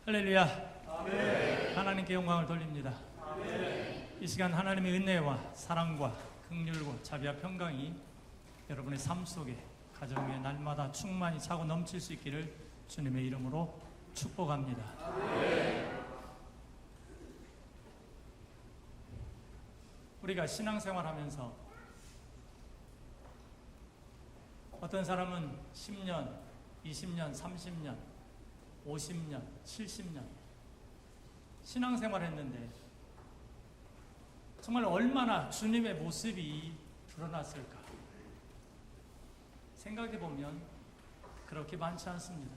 할렐루야. 아멘. 하나님께 영광을 돌립니다. 아멘. 이 시간 하나님의 은혜와 사랑과 긍휼과 자비와 평강이 여러분의 삶 속에 가정에 날마다 충만히 차고 넘칠 수 있기를 주님의 이름으로 축복합니다. 아멘. 우리가 신앙생활하면서 어떤 사람은 10년, 20년, 30년, 50년, 70년 신앙생활 했는데 정말 얼마나 주님의 모습이 드러났을까 생각해보면 그렇게 많지 않습니다.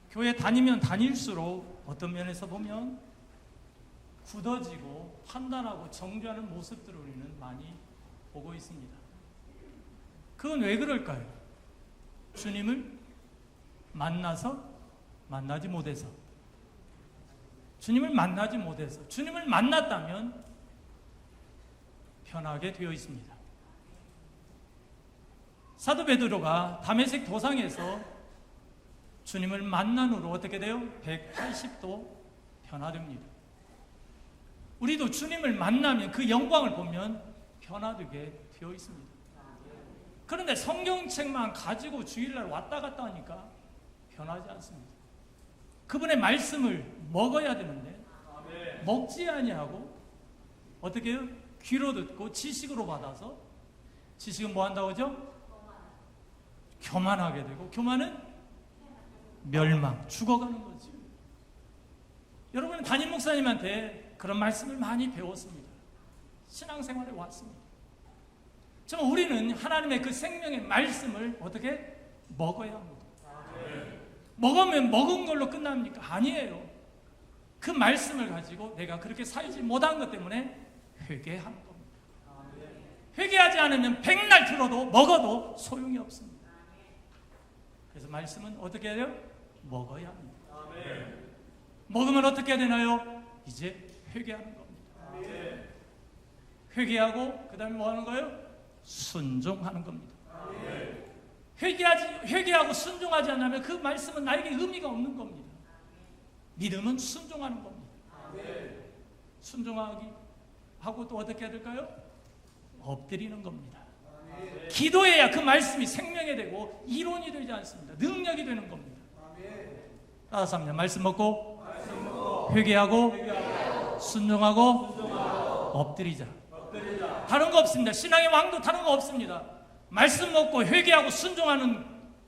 교회 다니면 다닐수록 어떤 면에서 보면 굳어지고 판단하고 정죄하는 모습들을 우리는 많이 보고 있습니다. 그건 왜 그럴까요? 주님을 만나지 못해서 주님을 만나지 못해서 주님을 만났다면 변하게 되어 있습니다. 사도 베드로가 다메섹 도상에서 주님을 만난 후로 어떻게 돼요? 180도 변화됩니다. 우리도 주님을 만나면 그 영광을 보면 변화되게 되어 있습니다. 그런데 성경책만 가지고 주일날 왔다 갔다 하니까 변하지 않습니다. 그분의 말씀을 먹어야 되는데 먹지 아니하고 어떻게 해요? 귀로 듣고 지식으로 받아서 지식은 뭐 한다고 하죠? 교만하게 되고 교만은 멸망, 죽어가는 거죠. 여러분은 담임 목사님한테 그런 말씀을 많이 배웠습니다. 신앙생활에 왔습니다. 정말 우리는 하나님의 그 생명의 말씀을 어떻게 먹어야 합니다. 먹으면 먹은 걸로 끝납니까? 아니에요. 그 말씀을 가지고 내가 그렇게 살지 못한 것 때문에 회개하는 겁니다. 회개하지 않으면 백날 들어도 먹어도 소용이 없습니다. 그래서 말씀은 어떻게 해야 돼요? 먹어야 합니다. 먹으면 어떻게 해야 되나요? 이제 회개하는 겁니다. 회개하고 그 다음에 뭐 하는 거예요? 순종하는 겁니다. 회개하고 순종하지 않으면 그 말씀은 나에게 의미가 없는 겁니다. 믿음은 순종하는 겁니다. 순종하기 하고 또 어떻게 해야 될까요? 엎드리는 겁니다. 기도해야 그 말씀이 생명이 되고 이론이 되지 않습니다. 능력이 되는 겁니다. 따라서 합니다. 말씀 먹고 회개하고 순종하고 엎드리자. 다른 거 없습니다. 신앙의 왕도 다른 거 없습니다. 말씀 먹고 회개하고 순종하는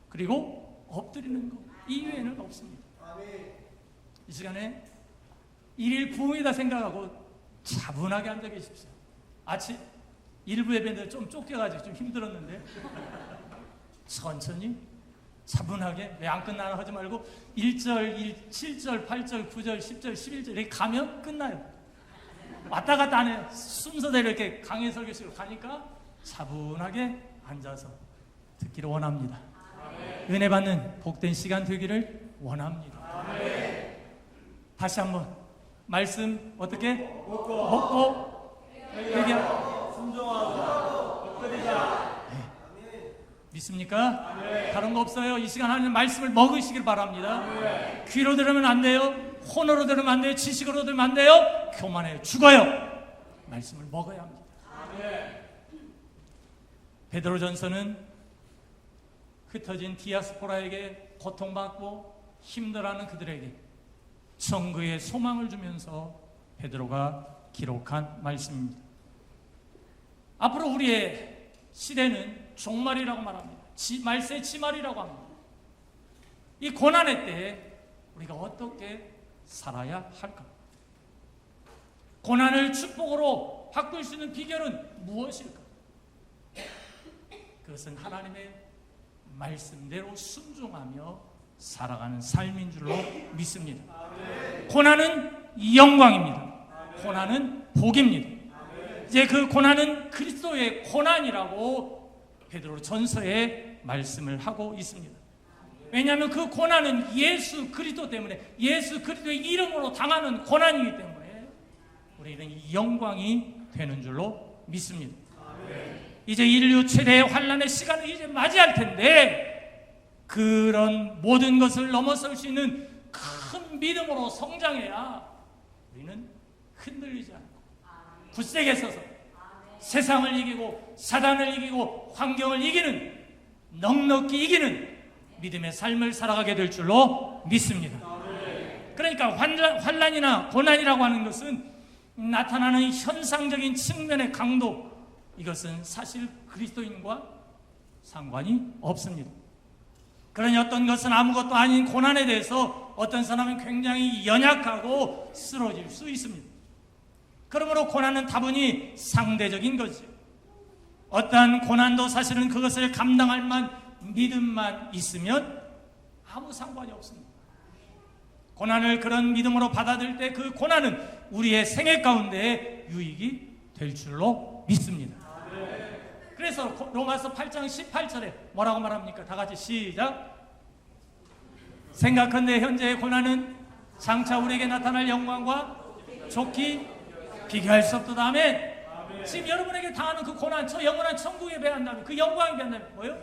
그리고 엎드리는 것 이외에는 없습니다. 이 시간에 일일 부흥이다 생각하고 차분하게 앉아 계십시오. 아침 일부 예배인데 좀 쫓겨가지고 좀 힘들었는데 천천히 차분하게 왜 안 끝나나 하지 말고 1절, 7절, 8절, 9절, 10절, 11절 이렇게 가면 끝나요. 왔다 갔다 안 해요. 순서대로 이렇게 강의 설교식으로 가니까 차분하게 앉아서 듣기를 원합니다. 아멘. 은혜 받는 복된 시간 되기를 원합니다. 아멘. 다시 한번 말씀 어떻게? 먹고 회개하고 순종하고 엎드리자. 네. 믿습니까? 아멘. 다른 거 없어요. 이 시간 하는 말씀을 먹으시길 바랍니다. 아멘. 귀로 들으면 안 돼요. 혼으로 들으면 안 돼요. 지식으로 들으면 안 돼요. 교만해요. 죽어요. 말씀을 먹어야 합니다. 아멘. 베드로전서는 흩어진 디아스포라에게 고통받고 힘들어하는 그들에게 정의의 소망을 주면서 베드로가 기록한 말씀입니다. 앞으로 우리의 시대는 종말이라고 말합니다. 말세 지말이라고 합니다. 이 고난의 때에 우리가 어떻게 살아야 할까? 고난을 축복으로 바꿀 수 있는 비결은 무엇일까? 그것은 하나님의 말씀대로 순종하며 살아가는 삶인 줄로 믿습니다. 아멘. 고난은 영광입니다. 아멘. 고난은 복입니다. 아멘. 이제 그 고난은 그리스도의 고난이라고 베드로 전서에 말씀을 하고 있습니다. 왜냐하면 그 고난은 예수 그리스도 때문에 예수 그리스도의 이름으로 당하는 고난이기 때문에 우리는 이 영광이 되는 줄로 믿습니다. 아멘. 이제 인류 최대의 환난의 시간을 이제 맞이할 텐데 그런 모든 것을 넘어설 수 있는 큰 믿음으로 성장해야 우리는 흔들리지 않고 굳세게 서서 세상을 이기고 사단을 이기고 환경을 이기는, 넉넉히 이기는 믿음의 삶을 살아가게 될 줄로 믿습니다. 그러니까 환난이나 고난이라고 하는 것은 나타나는 현상적인 측면의 강도, 이것은 사실 그리스도인과 상관이 없습니다. 그러니 어떤 것은 아무것도 아닌 고난에 대해서 어떤 사람은 굉장히 연약하고 쓰러질 수 있습니다. 그러므로 고난은 다분히 상대적인 거죠. 어떠한 고난도 사실은 그것을 감당할 만 믿음만 있으면 아무 상관이 없습니다. 고난을 그런 믿음으로 받아들일 때 그 고난은 우리의 생애 가운데 유익이 될 줄로 믿습니다. 그래서 로마서 8장 18절에 뭐라고 말합니까? 다 같이 시작. 생각한데 현재의 고난은 장차 우리에게 나타날 영광과 좋기 비교할 수 없도다. 아멘. 지금 여러분에게 당하는 그 고난, 저 영원한 천국에 배한다면, 그 영광에 배한다면 뭐예요?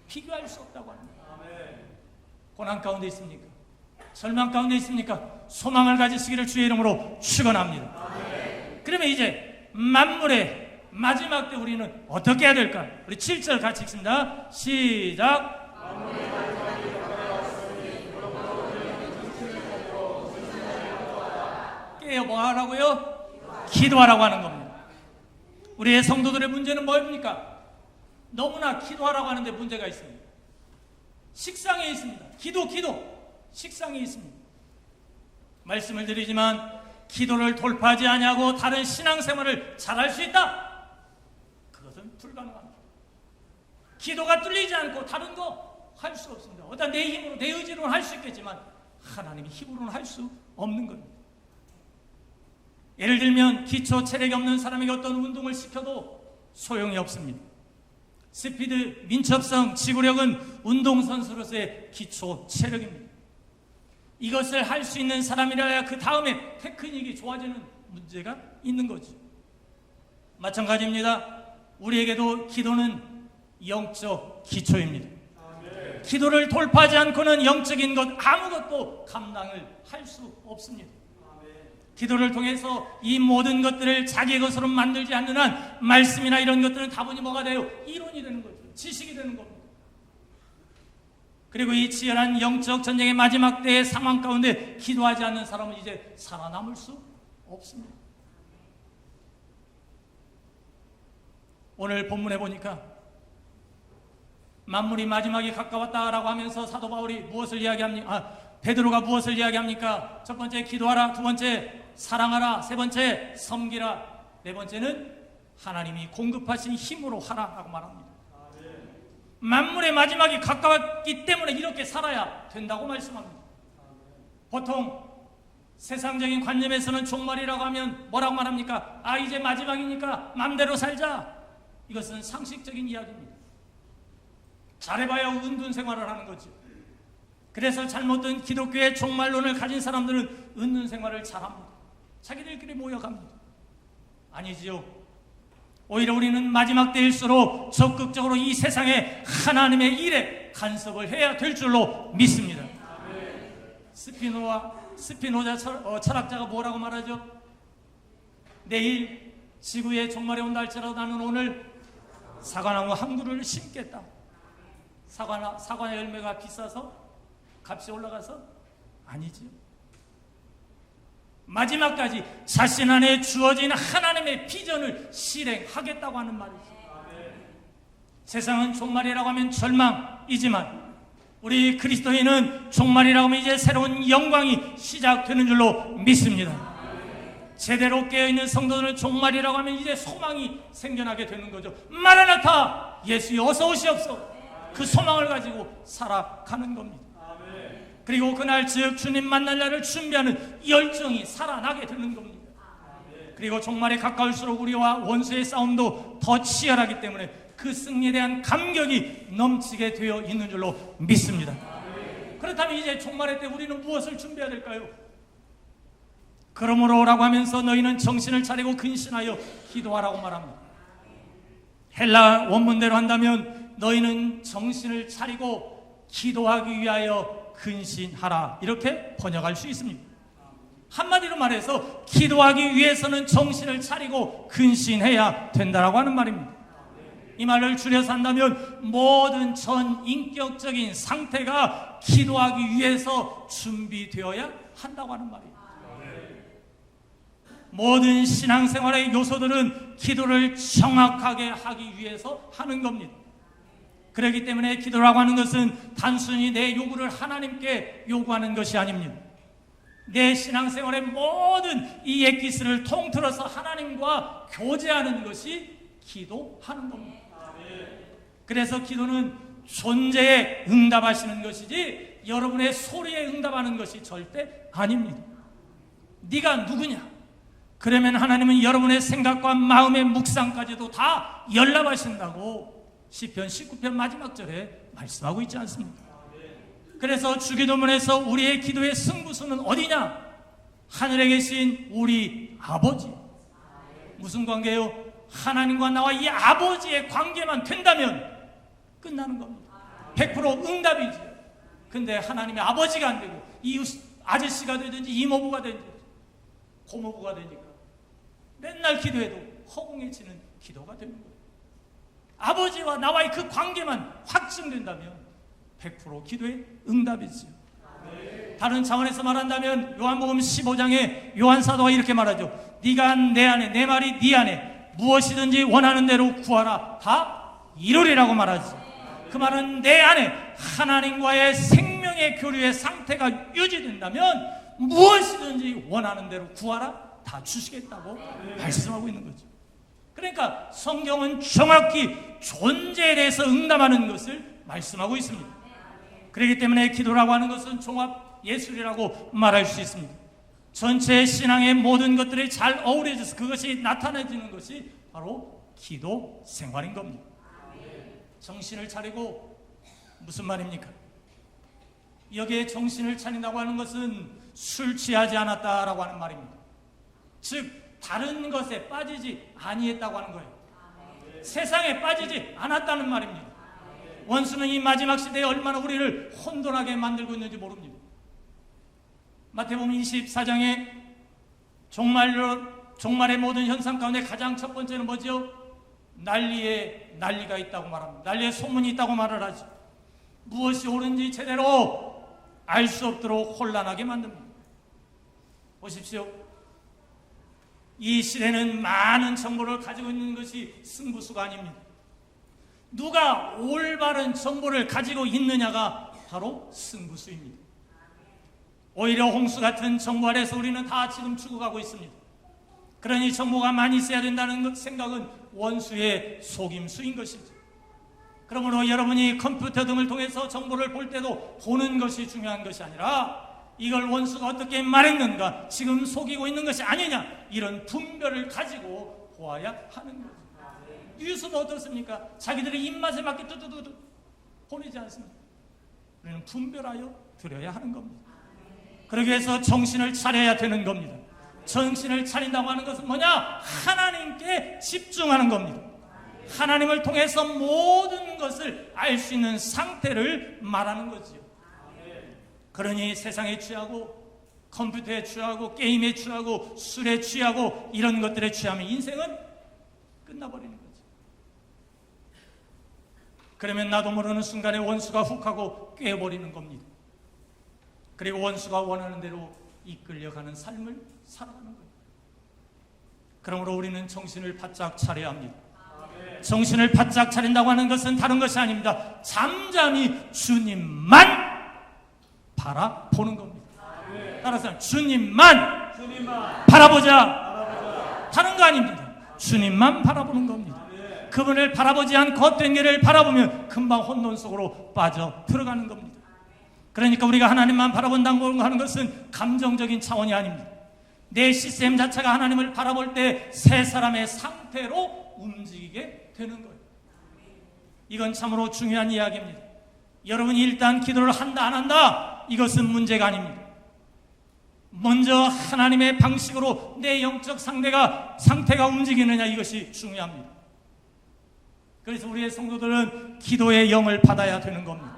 비교할 수 없다고 합니다. 고난 가운데 있습니까? 절망 가운데 있습니까? 소망을 가지시기를 주의 이름으로 축원합니다. 그러면 이제 만물의 마지막 때 우리는 어떻게 해야 될까? 우리 7절 같이 읽습니다. 시작. 깨어 뭐 하라고요? 기도하라고 하는 겁니다. 우리의 성도들의 문제는 뭐입니까? 너무나 기도하라고 하는데 문제가 있습니다. 식상에 있습니다. 기도 식상에 있습니다. 말씀을 드리지만 기도를 돌파하지 아니하고 다른 신앙생활을 잘할 수 있다? 그것은 불가능합니다. 기도가 뚫리지 않고 다른 거 할 수 없습니다. 어떤 내 힘으로, 내 의지로는 할 수 있겠지만 하나님의 힘으로는 할 수 없는 겁니다. 예를 들면 기초 체력이 없는 사람에게 어떤 운동을 시켜도 소용이 없습니다. 스피드, 민첩성, 지구력은 운동선수로서의 기초 체력입니다. 이것을 할 수 있는 사람이라야 그 다음에 테크닉이 좋아지는 문제가 있는 거죠. 마찬가지입니다. 우리에게도 기도는 영적 기초입니다. 기도를 돌파하지 않고는 영적인 것 아무것도 감당을 할 수 없습니다. 기도를 통해서 이 모든 것들을 자기의 것으로 만들지 않는 한 말씀이나 이런 것들은 다분히 뭐가 돼요? 이론이 되는 거죠. 지식이 되는 겁니다. 그리고 이 치열한 영적 전쟁의 마지막 때의 상황 가운데 기도하지 않는 사람은 이제 살아남을 수 없습니다. 오늘 본문에 보니까 만물이 마지막이 가까웠다라고 하면서 사도 바울이 무엇을 이야기합니까? 베드로가 무엇을 이야기합니까? 첫 번째 기도하라, 두 번째 사랑하라, 세 번째 섬기라, 네 번째는 하나님이 공급하신 힘으로 하라라고 말합니다. 만물의 마지막이 가까웠기 때문에 이렇게 살아야 된다고 말씀합니다. 보통 세상적인 관념에서는 종말이라고 하면 뭐라고 말합니까? 이제 마지막이니까 마음대로 살자. 이것은 상식적인 이야기입니다. 잘해봐야 은둔 생활을 하는 거죠. 그래서 잘못된 기독교의 종말론을 가진 사람들은 은둔 생활을 잘합니다. 자기들끼리 모여갑니다. 아니지요. 오히려 우리는 마지막 때일수록 적극적으로 이 세상에 하나님의 일에 간섭을 해야 될 줄로 믿습니다. 스피노자 철학자가 뭐라고 말하죠? 내일 지구의 종말이 온다 할지라도 나는 오늘 사과나무 한 그루를 심겠다. 사과 열매가 비싸서 값이 올라가서? 아니지요. 마지막까지 자신 안에 주어진 하나님의 비전을 실행하겠다고 하는 말이죠. 세상은 종말이라고 하면 절망이지만 우리 그리스도인은 종말이라고 하면 이제 새로운 영광이 시작되는 줄로 믿습니다. 제대로 깨어있는 성도들은 종말이라고 하면 이제 소망이 생겨나게 되는 거죠. 마라나타, 예수여 어서 오시옵소서. 그 소망을 가지고 살아가는 겁니다. 그리고 그날 즉 주님 만날 날을 준비하는 열정이 살아나게 되는 겁니다. 그리고 종말에 가까울수록 우리와 원수의 싸움도 더 치열하기 때문에 그 승리에 대한 감격이 넘치게 되어 있는 줄로 믿습니다. 그렇다면 이제 종말의 때 우리는 무엇을 준비해야 될까요? 그러므로라고 하면서 너희는 정신을 차리고 근신하여 기도하라고 말합니다. 헬라 원문대로 한다면 너희는 정신을 차리고 기도하기 위하여 근신하라, 이렇게 번역할 수 있습니다. 한마디로 말해서 기도하기 위해서는 정신을 차리고 근신해야 된다라고 하는 말입니다. 이 말을 줄여서 한다면 모든 전 인격적인 상태가 기도하기 위해서 준비되어야 한다고 하는 말이에요. 모든 신앙생활의 요소들은 기도를 정확하게 하기 위해서 하는 겁니다. 그렇기 때문에 기도라고 하는 것은 단순히 내 요구를 하나님께 요구하는 것이 아닙니다. 내 신앙생활의 모든 이 엑기스를 통틀어서 하나님과 교제하는 것이 기도하는 겁니다. 그래서 기도는 존재에 응답하시는 것이지 여러분의 소리에 응답하는 것이 절대 아닙니다. 네가 누구냐? 그러면 하나님은 여러분의 생각과 마음의 묵상까지도 다 열람하신다고 시편 19편 마지막 절에 말씀하고 있지 않습니까? 그래서 주기도문에서 우리의 기도의 승부수는 어디냐? 하늘에 계신 우리 아버지. 무슨 관계요? 하나님과 나와 이 아버지의 관계만 된다면 끝나는 겁니다. 100% 응답이죠. 근데 하나님의 아버지가 안 되고 이웃 아저씨가 되든지 이모부가 되든지 고모부가 되니까 맨날 기도해도 허공에치는 기도가 되는 거예요. 아버지와 나와의 그 관계만 확증된다면 100% 기도의 응답이지요. 다른 차원에서 말한다면 요한복음 15장에 요한사도가 이렇게 말하죠. 네가 내 안에, 내 말이 네 안에 무엇이든지 원하는 대로 구하라 다 이루리라고 말하지. 그 말은 내 안에 하나님과의 생명의 교류의 상태가 유지된다면 무엇이든지 원하는 대로 구하라 다 주시겠다고 말씀하고 있는 거죠. 그러니까 성경은 정확히 존재에 대해서 응답하는 것을 말씀하고 있습니다. 그렇기 때문에 기도라고 하는 것은 종합 예술이라고 말할 수 있습니다. 전체 신앙의 모든 것들이 잘 어우러져서 그것이 나타내지는 것이 바로 기도 생활인 겁니다. 정신을 차리고 무슨 말입니까? 여기에 정신을 차린다고 하는 것은 술 취하지 않았다라고 하는 말입니다. 즉 다른 것에 빠지지 아니했다고 하는 거예요. 세상에 빠지지 않았다는 말입니다. 원수는 이 마지막 시대에 얼마나 우리를 혼돈하게 만들고 있는지 모릅니다. 마태복음 24장에 종말의 모든 현상 가운데 가장 첫 번째는 뭐죠? 난리가 있다고 말합니다. 난리의 소문이 있다고 말을 하죠. 무엇이 옳은지 제대로 알 수 없도록 혼란하게 만듭니다. 보십시오. 이 시대는 많은 정보를 가지고 있는 것이 승부수가 아닙니다. 누가 올바른 정보를 가지고 있느냐가 바로 승부수입니다. 오히려 홍수 같은 정보 아래서 우리는 다 지금 죽어가고 있습니다. 그러니 정보가 많이 있어야 된다는 생각은 원수의 속임수인 것이죠. 그러므로 여러분이 컴퓨터 등을 통해서 정보를 볼 때도 보는 것이 중요한 것이 아니라 이걸 원수가 어떻게 말했는가, 지금 속이고 있는 것이 아니냐, 이런 분별을 가지고 보아야 하는 거죠. 뉴스는 어떻습니까? 자기들의 입맛에 맞게 뚜두두두 보내지 않습니까? 우리는 분별하여 드려야 하는 겁니다. 그러기 위해서 정신을 차려야 되는 겁니다. 정신을 차린다고 하는 것은 뭐냐? 하나님께 집중하는 겁니다. 하나님을 통해서 모든 것을 알 수 있는 상태를 말하는 거지요. 그러니 세상에 취하고 컴퓨터에 취하고 게임에 취하고 술에 취하고 이런 것들에 취하면 인생은 끝나버리는 거죠. 그러면 나도 모르는 순간에 원수가 훅 하고 깨버리는 겁니다. 그리고 원수가 원하는 대로 이끌려가는 삶을 살아가는 거예요. 그러므로 우리는 정신을 바짝 차려야 합니다. 정신을 바짝 차린다고 하는 것은 다른 것이 아닙니다. 잠잠히 주님만 바라보는 겁니다. 따라서 주님만 바라보자. 다른 거 아닙니다. 주님만 바라보는 겁니다. 그분을 바라보지 않고 헛된 길을 바라보면 금방 혼돈 속으로 빠져 들어가는 겁니다. 그러니까 우리가 하나님만 바라본다고 하는 것은 감정적인 차원이 아닙니다. 내 시스템 자체가 하나님을 바라볼 때 새 사람의 상태로 움직이게 되는 거예요. 이건 참으로 중요한 이야기입니다. 여러분이 일단 기도를 한다 안 한다, 이것은 문제가 아닙니다. 먼저 하나님의 방식으로 내 영적 상태가 움직이느냐, 이것이 중요합니다. 그래서 우리의 성도들은 기도의 영을 받아야 되는 겁니다.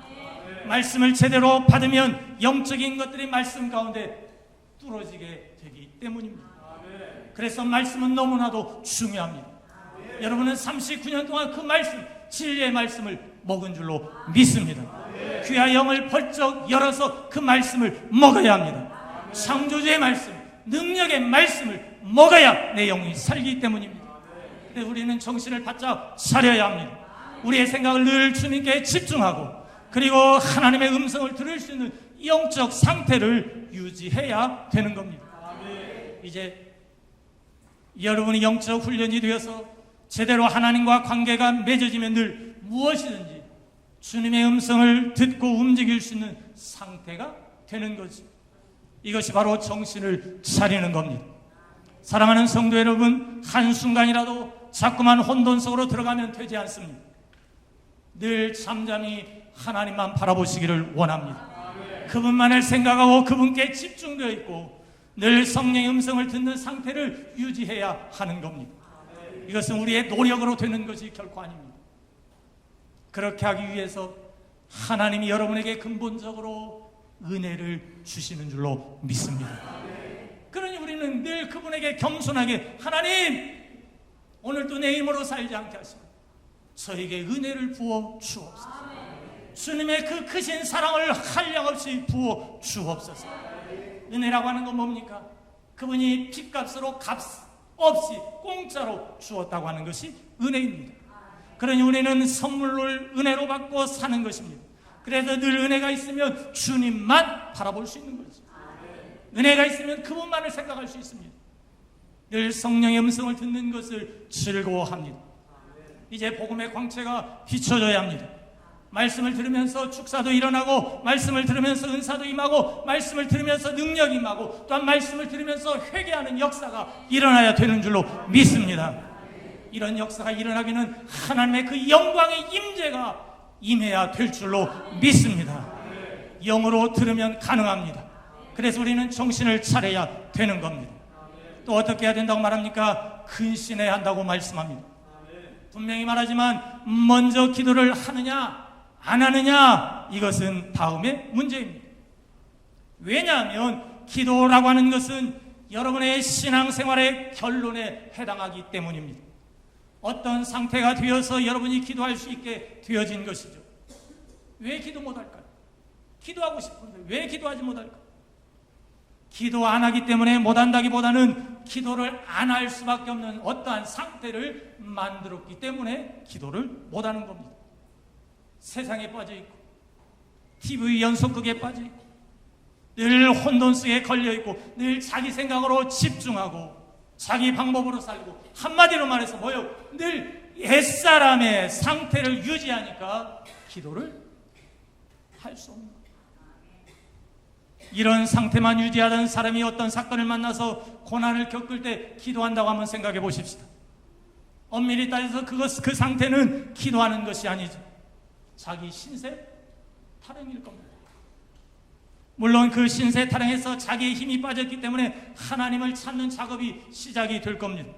말씀을 제대로 받으면 영적인 것들이 말씀 가운데 뚫어지게 되기 때문입니다. 그래서 말씀은 너무나도 중요합니다. 여러분은 39년 동안 그 말씀, 진리의 말씀을 먹은 줄로 믿습니다. 귀와 영을 벌쩍 열어서 그 말씀을 먹어야 합니다. 창조주의 말씀, 능력의 말씀을 먹어야 내 영이 살기 때문입니다. 근데 우리는 정신을 바짝 차려야 합니다. 우리의 생각을 늘 주님께 집중하고, 그리고 하나님의 음성을 들을 수 있는 영적 상태를 유지해야 되는 겁니다. 이제 여러분이 영적 훈련이 되어서 제대로 하나님과 관계가 맺어지면 늘 무엇이든지 주님의 음성을 듣고 움직일 수 있는 상태가 되는 거지. 이것이 바로 정신을 차리는 겁니다. 사랑하는 성도 여러분, 한순간이라도 자꾸만 혼돈 속으로 들어가면 되지 않습니다. 늘 잠잠히 하나님만 바라보시기를 원합니다. 그분만을 생각하고 그분께 집중되어 있고 늘 성령의 음성을 듣는 상태를 유지해야 하는 겁니다. 이것은 우리의 노력으로 되는 것이 결코 아닙니다. 그렇게 하기 위해서 하나님이 여러분에게 근본적으로 은혜를 주시는 줄로 믿습니다. 그러니 우리는 늘 그분에게 겸손하게, 하나님, 오늘도 내 힘으로 살지 않게 하시고 저에게 은혜를 부어 주옵소서. 주님의 그 크신 사랑을 한량없이 부어 주옵소서. 은혜라고 하는 건 뭡니까? 그분이 핏값으로 값 없이 공짜로 주었다고 하는 것이 은혜입니다. 그러니 우리는 선물을 은혜로 받고 사는 것입니다. 그래서 늘 은혜가 있으면 주님만 바라볼 수 있는 거죠. 은혜가 있으면 그분만을 생각할 수 있습니다. 늘 성령의 음성을 듣는 것을 즐거워합니다. 이제 복음의 광채가 비춰져야 합니다. 말씀을 들으면서 축사도 일어나고, 말씀을 들으면서 은사도 임하고, 말씀을 들으면서 능력이 임하고, 또한 말씀을 들으면서 회개하는 역사가 일어나야 되는 줄로 믿습니다. 이런 역사가 일어나기는 하나님의 그 영광의 임재가 임해야 될 줄로 믿습니다. 영으로 들으면 가능합니다. 그래서 우리는 정신을 차려야 되는 겁니다. 또 어떻게 해야 된다고 말합니까? 근신해야 한다고 말씀합니다. 분명히 말하지만 먼저 기도를 하느냐 안 하느냐, 이것은 다음의 문제입니다. 왜냐하면 기도라고 하는 것은 여러분의 신앙생활의 결론에 해당하기 때문입니다. 어떤 상태가 되어서 여러분이 기도할 수 있게 되어진 것이죠. 왜 기도 못할까요? 기도하고 싶은데 왜 기도하지 못할까요? 기도 안 하기 때문에 못한다기보다는 기도를 안 할 수밖에 없는 어떠한 상태를 만들었기 때문에 기도를 못하는 겁니다. 세상에 빠져있고 TV 연속극에 빠져있고 늘 혼돈 속에 걸려있고 늘 자기 생각으로 집중하고 자기 방법으로 살고, 한마디로 말해서 뭐요? 늘 옛사람의 상태를 유지하니까 기도를 할 수 없는 거예요. 이런 상태만 유지하던 사람이 어떤 사건을 만나서 고난을 겪을 때 기도한다고 한번 생각해 보십시다. 엄밀히 따져서 그 상태는 기도하는 것이 아니죠. 자기 신세 타령일 겁니다. 물론 그 신세 타령에서 자기의 힘이 빠졌기 때문에 하나님을 찾는 작업이 시작이 될 겁니다.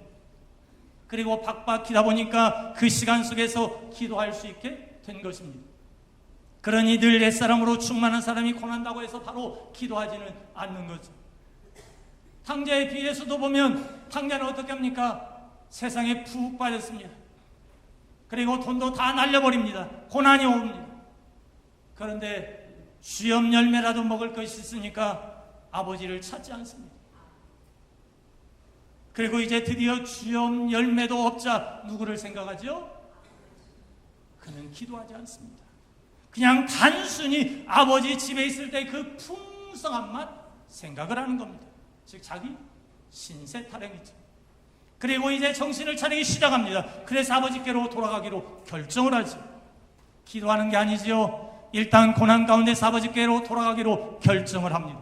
그리고 박박히다 보니까 그 시간 속에서 기도할 수 있게 된 것입니다. 그러니 늘 옛사람으로 충만한 사람이 고난다고 해서 바로 기도하지는 않는 거죠. 탕자의 비유에서도 보면 탕자는 어떻게 합니까? 세상에 푹 빠졌습니다. 그리고 돈도 다 날려버립니다. 고난이 옵니다. 그런데 주염 열매라도 먹을 것이 있으니까 아버지를 찾지 않습니다. 그리고 이제 드디어 주염 열매도 없자 누구를 생각하죠? 그는 기도하지 않습니다. 그냥 단순히 아버지 집에 있을 때 그 풍성함만 생각을 하는 겁니다. 즉 자기 신세 타령이죠. 그리고 이제 정신을 차리기 시작합니다. 그래서 아버지께로 돌아가기로 결정을 하죠. 기도하는 게 아니지요. 일단 고난 가운데서 아버지께로 돌아가기로 결정을 합니다.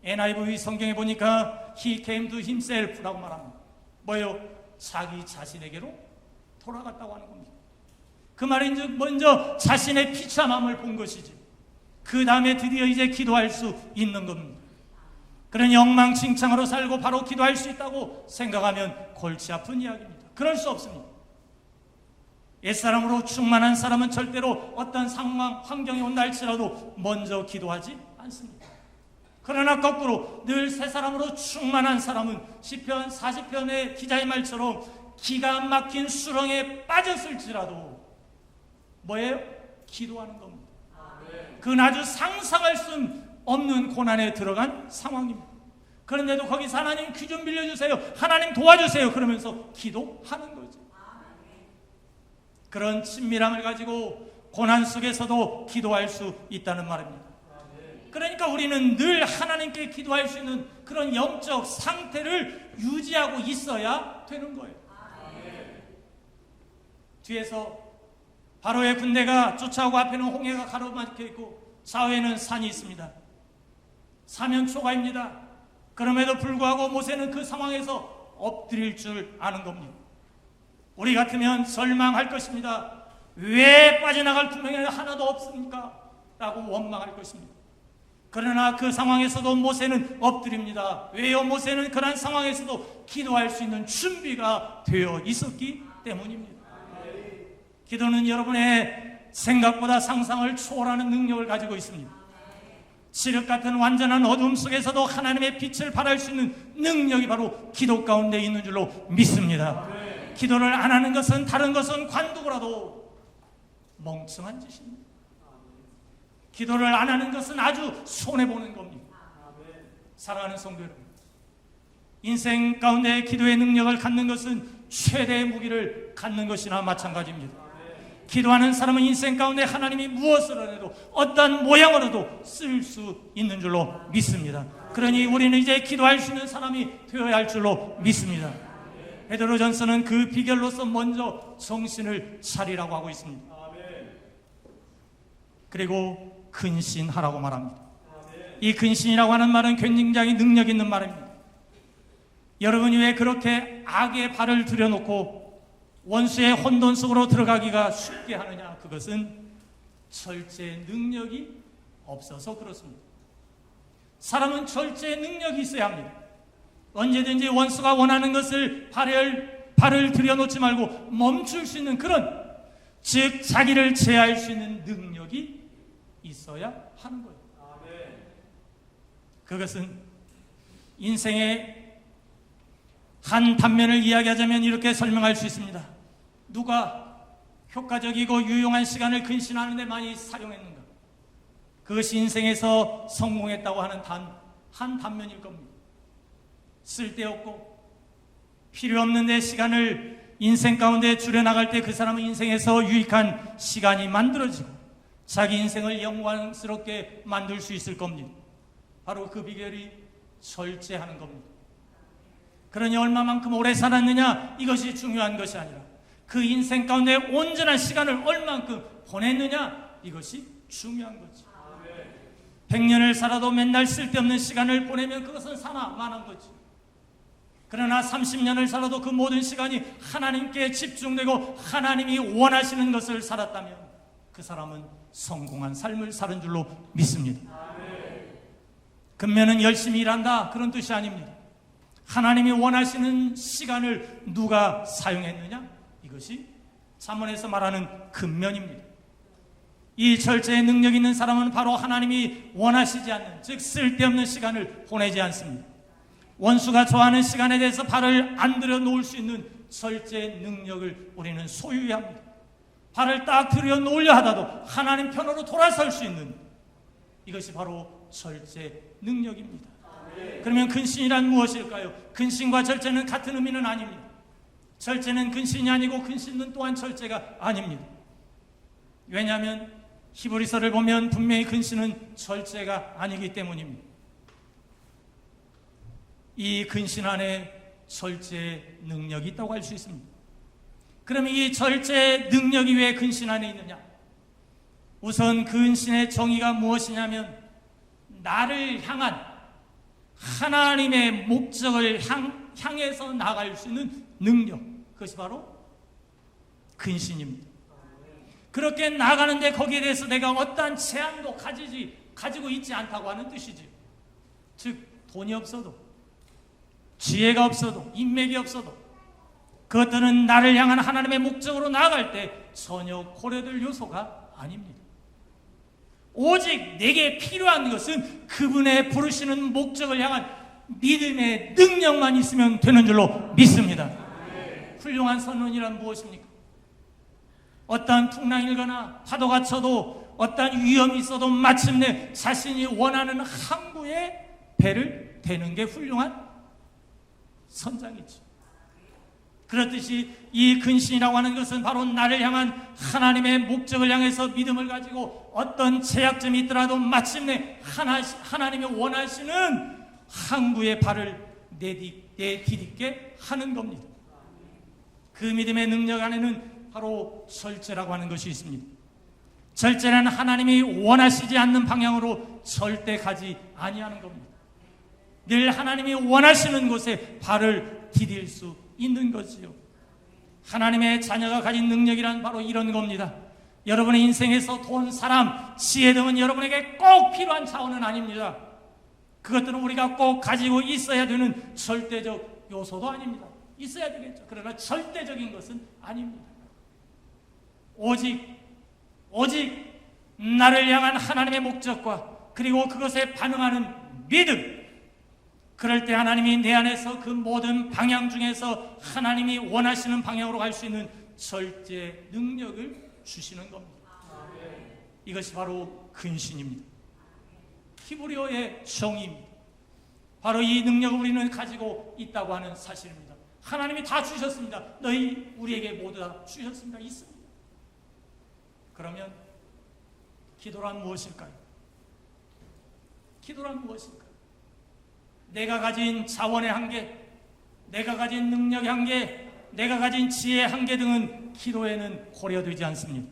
NIV 성경에 보니까 He came to himself라고 말합니다. 뭐예요? 자기 자신에게로 돌아갔다고 하는 겁니다. 그 말인즉 먼저 자신의 비참함을 본 것이지, 그 다음에 드디어 이제 기도할 수 있는 겁니다. 그런 엉망진창으로 살고 바로 기도할 수 있다고 생각하면 골치 아픈 이야기입니다. 그럴 수 없습니다. 옛사람으로 충만한 사람은 절대로 어떤 상황, 환경이 온다 할지라도 먼저 기도하지 않습니다. 그러나 거꾸로 늘 새 사람으로 충만한 사람은 시편 40편의 기자의 말처럼 기가 막힌 수렁에 빠졌을지라도 뭐예요? 기도하는 겁니다. 그건 아주 상상할 수 없는 고난에 들어간 상황입니다. 그런데도 거기서 하나님 귀 좀 빌려주세요, 하나님 도와주세요 그러면서 기도하는 거죠. 그런 친밀함을 가지고 고난 속에서도 기도할 수 있다는 말입니다. 그러니까 우리는 늘 하나님께 기도할 수 있는 그런 영적 상태를 유지하고 있어야 되는 거예요. 뒤에서 바로의 군대가 쫓아오고 앞에는 홍해가 가로막혀 있고 좌우에는 산이 있습니다. 사면초가입니다. 그럼에도 불구하고 모세는 그 상황에서 엎드릴 줄 아는 겁니다. 우리 같으면 절망할 것입니다. 왜 빠져나갈 구멍이 하나도 없습니까? 라고 원망할 것입니다. 그러나 그 상황에서도 모세는 엎드립니다. 왜요? 모세는 그런 상황에서도 기도할 수 있는 준비가 되어 있었기 때문입니다. 기도는 여러분의 생각보다 상상을 초월하는 능력을 가지고 있습니다. 칠흑 같은 완전한 어둠 속에서도 하나님의 빛을 발할 수 있는 능력이 바로 기도 가운데 있는 줄로 믿습니다. 기도를 안 하는 것은, 다른 것은 관두고라도 멍청한 짓입니다. 기도를 안 하는 것은 아주 손해보는 겁니다. 사랑하는 성도 여러분, 인생 가운데 기도의 능력을 갖는 것은 최대의 무기를 갖는 것이나 마찬가지입니다. 기도하는 사람은 인생 가운데 하나님이 무엇을 해도 어떤 모양으로도 쓸 수 있는 줄로 믿습니다. 그러니 우리는 이제 기도할 수 있는 사람이 되어야 할 줄로 믿습니다. 베드로전서는 그 비결로서 먼저 정신을 차리라고 하고 있습니다. 그리고 근신하라고 말합니다. 이 근신이라고 하는 말은 굉장히 능력 있는 말입니다. 여러분이 왜 그렇게 악의 발을 들여놓고 원수의 혼돈 속으로 들어가기가 쉽게 하느냐? 그것은 절제 능력이 없어서 그렇습니다. 사람은 절제 능력이 있어야 합니다. 언제든지 원수가 원하는 것을 발을 들여놓지 말고 멈출 수 있는 그런, 즉 자기를 제어할 수 있는 능력이 있어야 하는 거예요. 그것은 인생의 한 단면을 이야기하자면 이렇게 설명할 수 있습니다. 누가 효과적이고 유용한 시간을 근신하는 데 많이 사용했는가? 그것이 인생에서 성공했다고 하는 한 단면일 겁니다. 쓸데없고 필요 없는 데 시간을 인생 가운데 줄여나갈 때 그 사람은 인생에서 유익한 시간이 만들어지고 자기 인생을 영광스럽게 만들 수 있을 겁니다. 바로 그 비결이 절제하는 겁니다. 그러니 얼마만큼 오래 살았느냐, 이것이 중요한 것이 아니라 그 인생 가운데 온전한 시간을 얼만큼 보냈느냐, 이것이 중요한 거죠. 100년을 살아도 맨날 쓸데없는 시간을 보내면 그것은 사나마난 거죠. 그러나 30년을 살아도 그 모든 시간이 하나님께 집중되고 하나님이 원하시는 것을 살았다면 그 사람은 성공한 삶을 사는 줄로 믿습니다. 근면은 열심히 일한다, 그런 뜻이 아닙니다. 하나님이 원하시는 시간을 누가 사용했느냐, 이것이 잠언에서 말하는 근면입니다. 이 절제의 능력 있는 사람은 바로 하나님이 원하시지 않는, 즉 쓸데없는 시간을 보내지 않습니다. 원수가 좋아하는 시간에 대해서 발을 안 들여 놓을 수 있는 절제 능력을 우리는 소유해야 합니다. 발을 딱 들여 놓으려 하다도 하나님 편으로 돌아설 수 있는, 이것이 바로 절제 능력입니다. 그러면 근신이란 무엇일까요? 근신과 절제는 같은 의미는 아닙니다. 절제는 근신이 아니고 근신은 또한 절제가 아닙니다. 왜냐하면 히브리서를 보면 분명히 근신은 절제가 아니기 때문입니다. 이 근신 안에 절제 능력이 있다고 할 수 있습니다. 그럼 이 절제 능력이 왜 근신 안에 있느냐? 우선 근신의 정의가 무엇이냐면 나를 향한 하나님의 목적을 향해서 나갈 수 있는 능력, 그것이 바로 근신입니다. 그렇게 나가는데 거기에 대해서 내가 어떠한 제한도 가지고 있지 않다고 하는 뜻이지. 즉 돈이 없어도, 지혜가 없어도, 인맥이 없어도, 그것들은 나를 향한 하나님의 목적으로 나아갈 때 전혀 고려될 요소가 아닙니다. 오직 내게 필요한 것은 그분의 부르시는 목적을 향한 믿음의 능력만 있으면 되는 줄로 믿습니다. 훌륭한 선원이란 무엇입니까? 어떠한 풍랑이 일거나 파도가 쳐도 어떠한 위험이 있어도 마침내 자신이 원하는 항구에 배를 대는 게 훌륭한 선장이죠. 그렇듯이 이 근신이라고 하는 것은 바로 나를 향한 하나님의 목적을 향해서 믿음을 가지고 어떤 제약점이 있더라도 마침내 하나님이 원하시는 항구의 발을 내디딛게 하는 겁니다. 그 믿음의 능력 안에는 바로 절제라고 하는 것이 있습니다. 절제는 하나님이 원하시지 않는 방향으로 절대 가지 아니하는 겁니다. 늘 하나님이 원하시는 곳에 발을 디딜 수 있는 거지요. 하나님의 자녀가 가진 능력이란 바로 이런 겁니다. 여러분의 인생에서 돈, 사람, 지혜 등은 여러분에게 꼭 필요한 자원은 아닙니다. 그것들은 우리가 꼭 가지고 있어야 되는 절대적 요소도 아닙니다. 있어야 되겠죠. 그러나 절대적인 것은 아닙니다. 오직 나를 향한 하나님의 목적과 그리고 그것에 반응하는 믿음, 그럴 때 하나님이 내 안에서 그 모든 방향 중에서 하나님이 원하시는 방향으로 갈 수 있는 절제 능력을 주시는 겁니다. 이것이 바로 근신입니다. 히브리어의 정의입니다. 바로 이 능력을 우리는 가지고 있다고 하는 사실입니다. 하나님이 다 주셨습니다. 너희 우리에게 모두 다 주셨습니다. 있습니다. 그러면 기도란 무엇일까요? 기도란 무엇일까요? 내가 가진 자원의 한계, 내가 가진 능력의 한계, 내가 가진 지혜의 한계 등은 기도에는 고려되지 않습니다.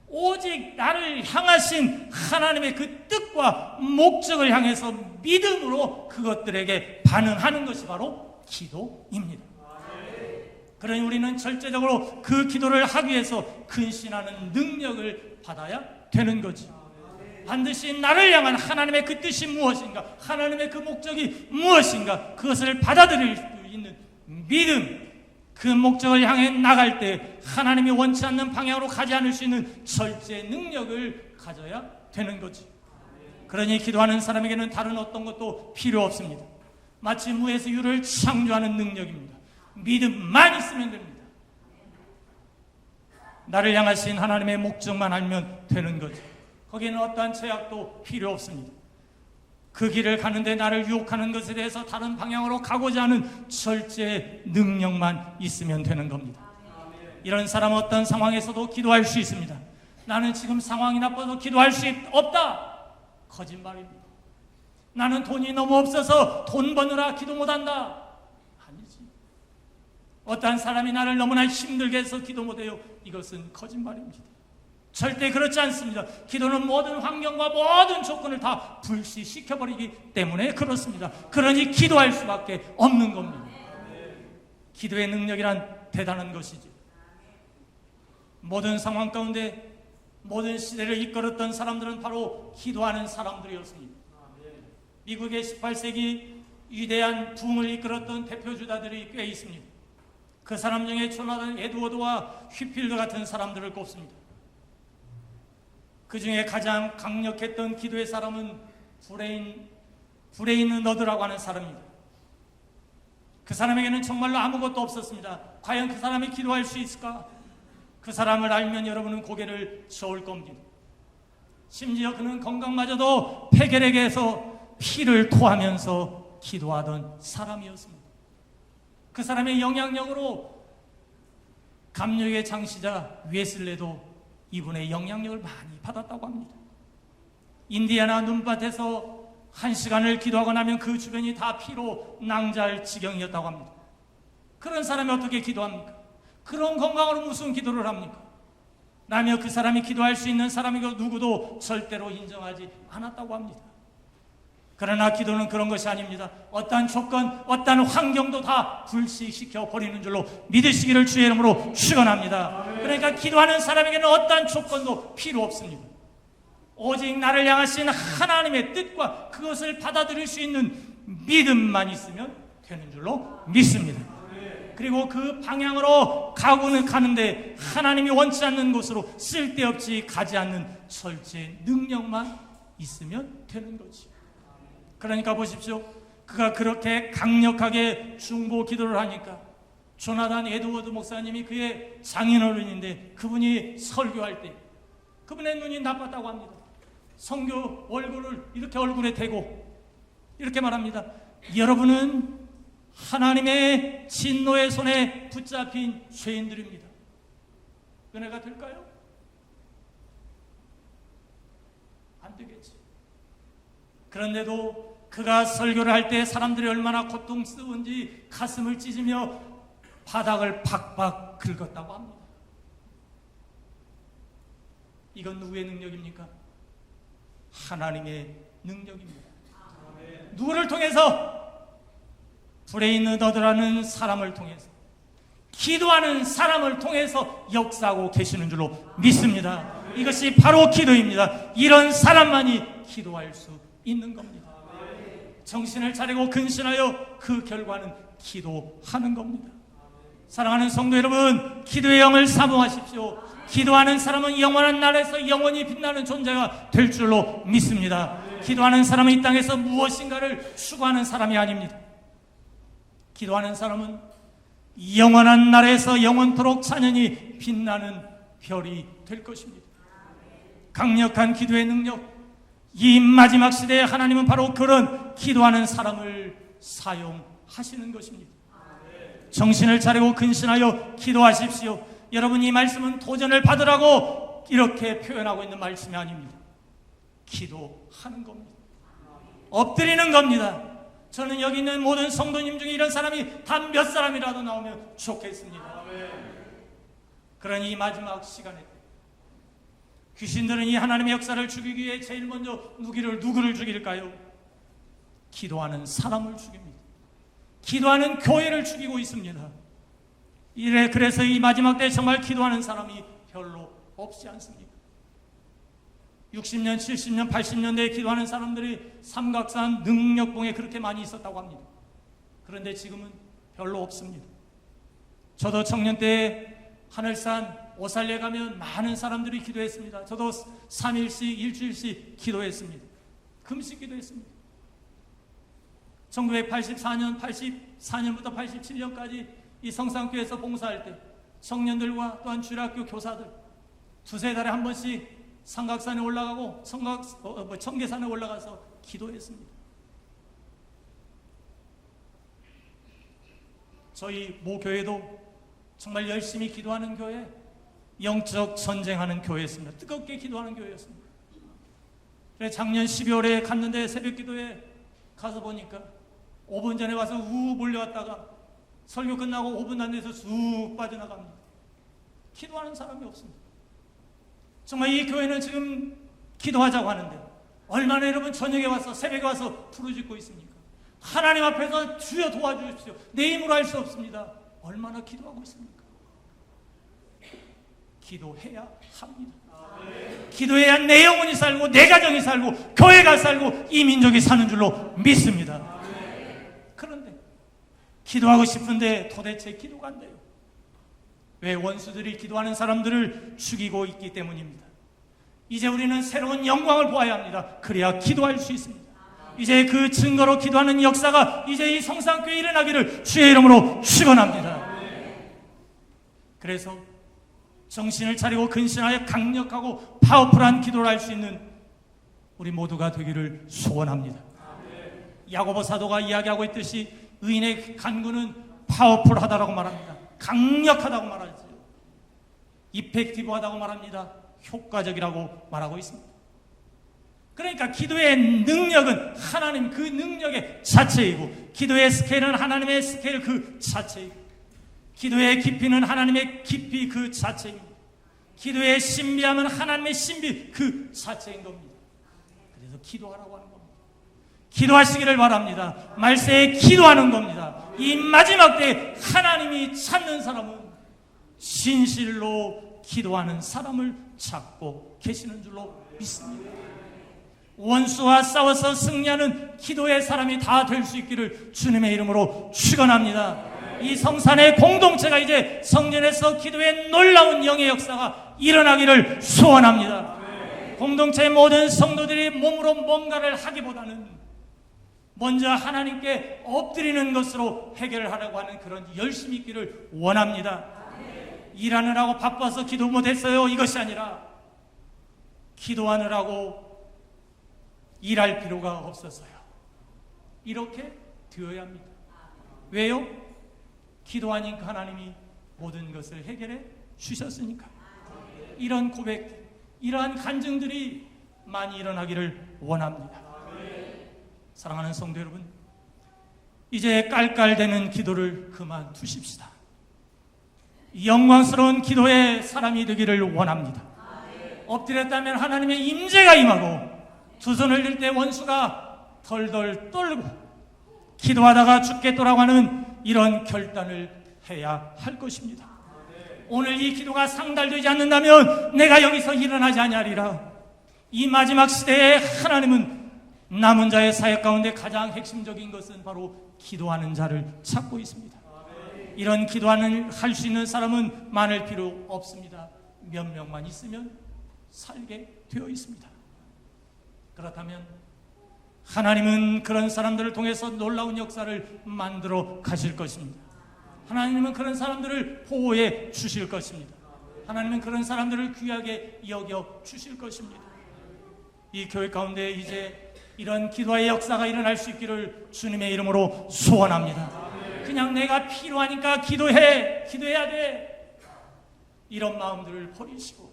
오직 나를 향하신 하나님의 그 뜻과 목적을 향해서 믿음으로 그것들에게 반응하는 것이 바로 기도입니다. 그러니 우리는 절제적으로 그 기도를 하기 위해서 근신하는 능력을 받아야 되는 거죠. 반드시 나를 향한 하나님의 그 뜻이 무엇인가, 하나님의 그 목적이 무엇인가, 그것을 받아들일 수 있는 믿음, 그 목적을 향해 나갈 때 하나님이 원치 않는 방향으로 가지 않을 수 있는 절제 능력을 가져야 되는 거지. 그러니 기도하는 사람에게는 다른 어떤 것도 필요 없습니다. 마치 무에서 유를 창조하는 능력입니다. 믿음만 있으면 됩니다. 나를 향하신 하나님의 목적만 알면 되는 거죠. 거기에는 어떠한 제약도 필요 없습니다. 그 길을 가는데 나를 유혹하는 것에 대해서 다른 방향으로 가고자 하는 절제 능력만 있으면 되는 겁니다. 이런 사람은 어떤 상황에서도 기도할 수 있습니다. 나는 지금 상황이 나빠서 기도할 수 없다. 거짓말입니다. 나는 돈이 너무 없어서 돈 버느라 기도 못한다. 아니지. 어떠한 사람이 나를 너무나 힘들게 해서 기도 못해요. 이것은 거짓말입니다. 절대 그렇지 않습니다. 기도는 모든 환경과 모든 조건을 다 불시시켜버리기 때문에 그렇습니다. 그러니 기도할 수밖에 없는 겁니다. 기도의 능력이란 대단한 것이죠. 모든 상황 가운데 모든 시대를 이끌었던 사람들은 바로 기도하는 사람들이었습니다. 미국의 18세기 위대한 붐을 이끌었던 대표주자들이 꽤 있습니다. 그 사람 중에 조나단 에드워드와 휘필드 같은 사람들을 꼽습니다. 그 중에 가장 강력했던 기도의 사람은 브레인 너드라고 하는 사람입니다. 그 사람에게는 정말로 아무것도 없었습니다. 과연 그 사람이 기도할 수 있을까? 그 사람을 알면 여러분은 고개를 저을 겁니다. 심지어 그는 건강마저도 폐결핵에서 피를 토하면서 기도하던 사람이었습니다. 그 사람의 영향력으로 감력의 창시자 웨슬레도 이분의 영향력을 많이 받았다고 합니다. 인디아나 눈밭에서 1시간을 기도하고 나면 그 주변이 다 피로 낭자할 지경이었다고 합니다. 그런 사람이 어떻게 기도합니까? 그런 건강으로 무슨 기도를 합니까? 라며 그 사람이 기도할 수 있는 사람이고 누구도 절대로 인정하지 않았다고 합니다. 그러나 기도는 그런 것이 아닙니다. 어떠한 조건, 어떠한 환경도 다 불시시켜 버리는 줄로 믿으시기를 주의 이름으로 축원합니다. 그러니까 기도하는 사람에게는 어떠한 조건도 필요 없습니다. 오직 나를 향하신 하나님의 뜻과 그것을 받아들일 수 있는 믿음만 있으면 되는 줄로 믿습니다. 그리고 그 방향으로 가는데 하나님이 원치 않는 곳으로 쓸데없이 가지 않는 철저의 능력만 있으면 되는 거지. 그러니까 보십시오. 그가 그렇게 강력하게 중보 기도를 하니까 조나단 에드워드 목사님이 그의 장인어른인데 그분이 설교할 때 그분의 눈이 나빴다고 합니다. 선교 얼굴을 이렇게 얼굴에 대고 이렇게 말합니다. 여러분은 하나님의 진노의 손에 붙잡힌 죄인들입니다. 은혜가 될까요? 안 되겠지. 그런데도 그가 설교를 할 때 사람들이 얼마나 고통스러운지 가슴을 찢으며 바닥을 팍팍 긁었다고 합니다. 이건 누구의 능력입니까? 하나님의 능력입니다. 누구를 통해서? 불에 있는 너드라는 사람을 통해서, 기도하는 사람을 통해서 역사하고 계시는 줄로 믿습니다. 이것이 바로 기도입니다. 이런 사람만이 기도할 수 있는 겁니다. 정신을 차리고 근신하여 그 결과는 기도하는 겁니다. 사랑하는 성도 여러분, 기도의 영을 사모하십시오. 기도하는 사람은 영원한 나라에서 영원히 빛나는 존재가 될 줄로 믿습니다. 기도하는 사람은 이 땅에서 무엇인가를 추구하는 사람이 아닙니다. 기도하는 사람은 영원한 나라에서 영원토록 찬연히 빛나는 별이 될 것입니다. 강력한 기도의 능력, 이 마지막 시대에 하나님은 바로 그런 기도하는 사람을 사용하시는 것입니다. 정신을 차리고 근신하여 기도하십시오. 여러분, 이 말씀은 도전을 받으라고 이렇게 표현하고 있는 말씀이 아닙니다. 기도하는 겁니다. 엎드리는 겁니다. 저는 여기 있는 모든 성도님 중에 이런 사람이 단 몇 사람이라도 나오면 좋겠습니다. 그러니 이 마지막 시간에 귀신들은 이 하나님의 역사를 죽이기 위해 제일 먼저 누구를 죽일까요? 기도하는 사람을 죽입니다. 기도하는 교회를 죽이고 있습니다. 그래서 이 마지막 때 정말 기도하는 사람이 별로 없지 않습니다. 60년, 70년, 80년대에 기도하는 사람들이 삼각산 능력봉에 그렇게 많이 있었다고 합니다. 그런데 지금은 별로 없습니다. 저도 청년 때 하늘산 오살리에 가면 많은 사람들이 기도했습니다. 저도 3일씩, 일주일씩 기도했습니다. 금식 기도했습니다. 1984년부터 87년까지 이 성산교회에서 봉사할 때 청년들과 또한 주일학교 교사들 두세 달에 한 번씩 삼각산에 올라가고 청계산에 올라가서 기도했습니다. 저희 모 교회도 정말 열심히 기도하는 교회, 영적 전쟁하는 교회였습니다. 뜨겁게 기도하는 교회였습니다. 그래서 작년 12월에 갔는데 새벽 기도에 가서 보니까 5분 전에 와서 우 몰려왔다가 설교 끝나고 5분 안 돼서 쑥 빠져나갑니다. 기도하는 사람이 없습니다. 정말 이 교회는 지금 기도하자고 하는데 얼마나 여러분 저녁에 와서 새벽에 와서 부르짖고 있습니까? 하나님 앞에서 주여 도와주십시오. 내 힘으로 할 수 없습니다. 얼마나 기도하고 있습니까? 기도해야 합니다. 기도해야 내 영혼이 살고 내 가정이 살고 교회가 살고 이 민족이 사는 줄로 믿습니다. 그런데 기도하고 싶은데 도대체 기도가 안 돼요. 왜? 원수들이 기도하는 사람들을 죽이고 있기 때문입니다. 이제 우리는 새로운 영광을 보아야 합니다. 그래야 기도할 수 있습니다. 이제 그 증거로 기도하는 역사가 이제 이 성산교회에 일어나기를 주의 이름으로 축원합니다. 그래서 정신을 차리고 근신하여 강력하고 파워풀한 기도를 할 수 있는 우리 모두가 되기를 소원합니다. 야고보 사도가 이야기하고 있듯이 의인의 간구는 파워풀하다고 말합니다. 강력하다고 말하죠. 이펙티브하다고 말합니다. 효과적이라고 말하고 있습니다. 그러니까 기도의 능력은 하나님 그 능력의 자체이고, 기도의 스케일은 하나님의 스케일 그 자체이고, 기도의 깊이는 하나님의 깊이 그 자체입니다. 기도의 신비함은 하나님의 신비 그 자체인 겁니다. 그래서 기도하라고 하는 겁니다. 기도하시기를 바랍니다. 말세에 기도하는 겁니다. 이 마지막 때 하나님이 찾는 사람은 진실로 기도하는 사람을 찾고 계시는 줄로 믿습니다. 원수와 싸워서 승리하는 기도의 사람이 다 될 수 있기를 주님의 이름으로 축원합니다. 이 성산의 공동체가 이제 성전에서 기도의 놀라운 영의 역사가 일어나기를 소원합니다. 공동체의 모든 성도들이 몸으로 뭔가를 하기보다는 먼저 하나님께 엎드리는 것으로 해결하려고 하는 그런 열심이 있기를 원합니다. 일하느라고 바빠서 기도 못했어요, 이것이 아니라 기도하느라고 일할 필요가 없었어요. 이렇게 되어야 합니다. 왜요? 기도하니까 하나님이 모든 것을 해결해 주셨으니까. 이런 고백, 이러한 간증들이 많이 일어나기를 원합니다. 사랑하는 성도 여러분, 이제 깔깔대는 기도를 그만두십시다. 영광스러운 기도의 사람이 되기를 원합니다. 엎드렸다면 하나님의 임재가 임하고 두 손을 들 때 원수가 덜덜 떨고 기도하다가 죽겠더라고 하는 이런 결단을 해야 할 것입니다. 오늘 이 기도가 상달되지 않는다면 내가 여기서 일어나지 아니하리라. 이 마지막 시대에 하나님은 남은 자의 사역 가운데 가장 핵심적인 것은 바로 기도하는 자를 찾고 있습니다. 이런 기도하는 할 수 있는 사람은 많을 필요 없습니다. 몇 명만 있으면 살게 되어 있습니다. 그렇다면 하나님은 그런 사람들을 통해서 놀라운 역사를 만들어 가실 것입니다. 하나님은 그런 사람들을 보호해 주실 것입니다. 하나님은 그런 사람들을 귀하게 여겨 주실 것입니다. 이 교회 가운데 이제 이런 기도의 역사가 일어날 수 있기를 주님의 이름으로 소원합니다. 그냥 내가 필요하니까 기도해야 돼, 이런 마음들을 버리시고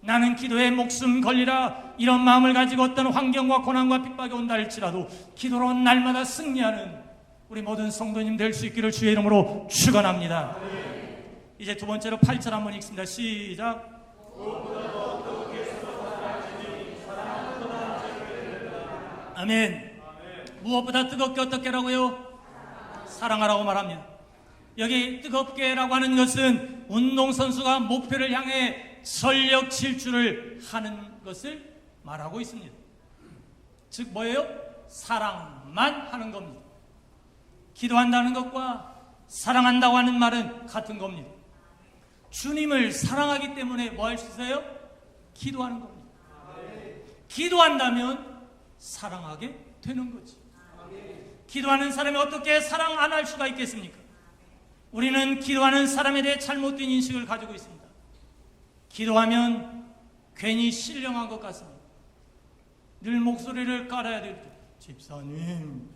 나는 기도에 목숨 걸리라, 이런 마음을 가지고 어떤 환경과 고난과 핍박이 온다 할지라도 기도로 날마다 승리하는 우리 모든 성도님 될 수 있기를 주의 이름으로 축원합니다. 이제 두 번째로 8절 한번 읽습니다. 시작. 아멘. 무엇보다 뜨겁게 어떻게라고요? 사랑하라고 말합니다. 여기 뜨겁게라고 하는 것은 운동선수가 목표를 향해 전력 질주를 하는 것을 말하고 있습니다. 즉 뭐예요? 사랑만 하는 겁니다. 기도한다는 것과 사랑한다고 하는 말은 같은 겁니다. 주님을 사랑하기 때문에 뭐 할 수 있어요? 기도하는 겁니다. 기도한다면 사랑하게 되는 거지. 기도하는 사람이 어떻게 사랑 안 할 수가 있겠습니까? 우리는 기도하는 사람에 대해 잘못된 인식을 가지고 있습니다. 기도하면 괜히 신령한 것 같습니다. 늘 목소리를 깔아야 될 때, 집사님,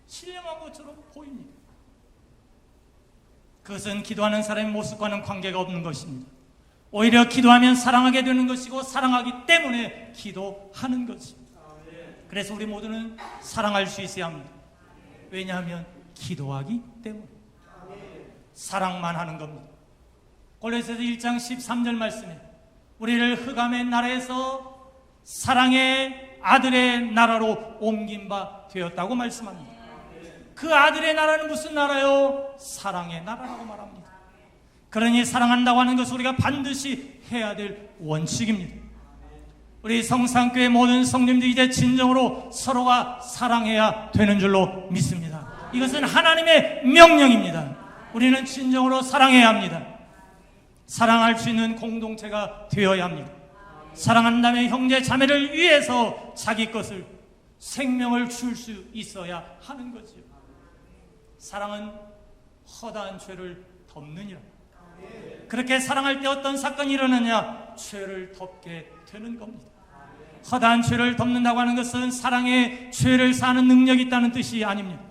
신령한 것처럼 보입니다. 그것은 기도하는 사람의 모습과는 관계가 없는 것입니다. 오히려 기도하면 사랑하게 되는 것이고 사랑하기 때문에 기도하는 것입니다. 그래서 우리 모두는 사랑할 수 있어야 합니다. 왜냐하면 기도하기 때문에. 사랑만 하는 겁니다. 골로새서 1장 13절 말씀에 우리를 흑암의 나라에서 사랑의 아들의 나라로 옮긴 바 되었다고 말씀합니다. 그 아들의 나라는 무슨 나라요? 사랑의 나라라고 말합니다. 그러니 사랑한다고 하는 것은 우리가 반드시 해야 될 원칙입니다. 우리 성산교회 모든 성님들이 이제 진정으로 서로가 사랑해야 되는 줄로 믿습니다. 이것은 하나님의 명령입니다. 우리는 진정으로 사랑해야 합니다. 사랑할 수 있는 공동체가 되어야 합니다. 사랑한다면 형제 자매를 위해서 자기 것을, 생명을 줄 수 있어야 하는 거지요. 사랑은 허다한 죄를 덮느니라. 그렇게 사랑할 때 어떤 사건이 일어나냐? 죄를 덮게 되는 겁니다. 허다한 죄를 덮는다고 하는 것은 사랑에 죄를 사는 능력이 있다는 뜻이 아닙니다.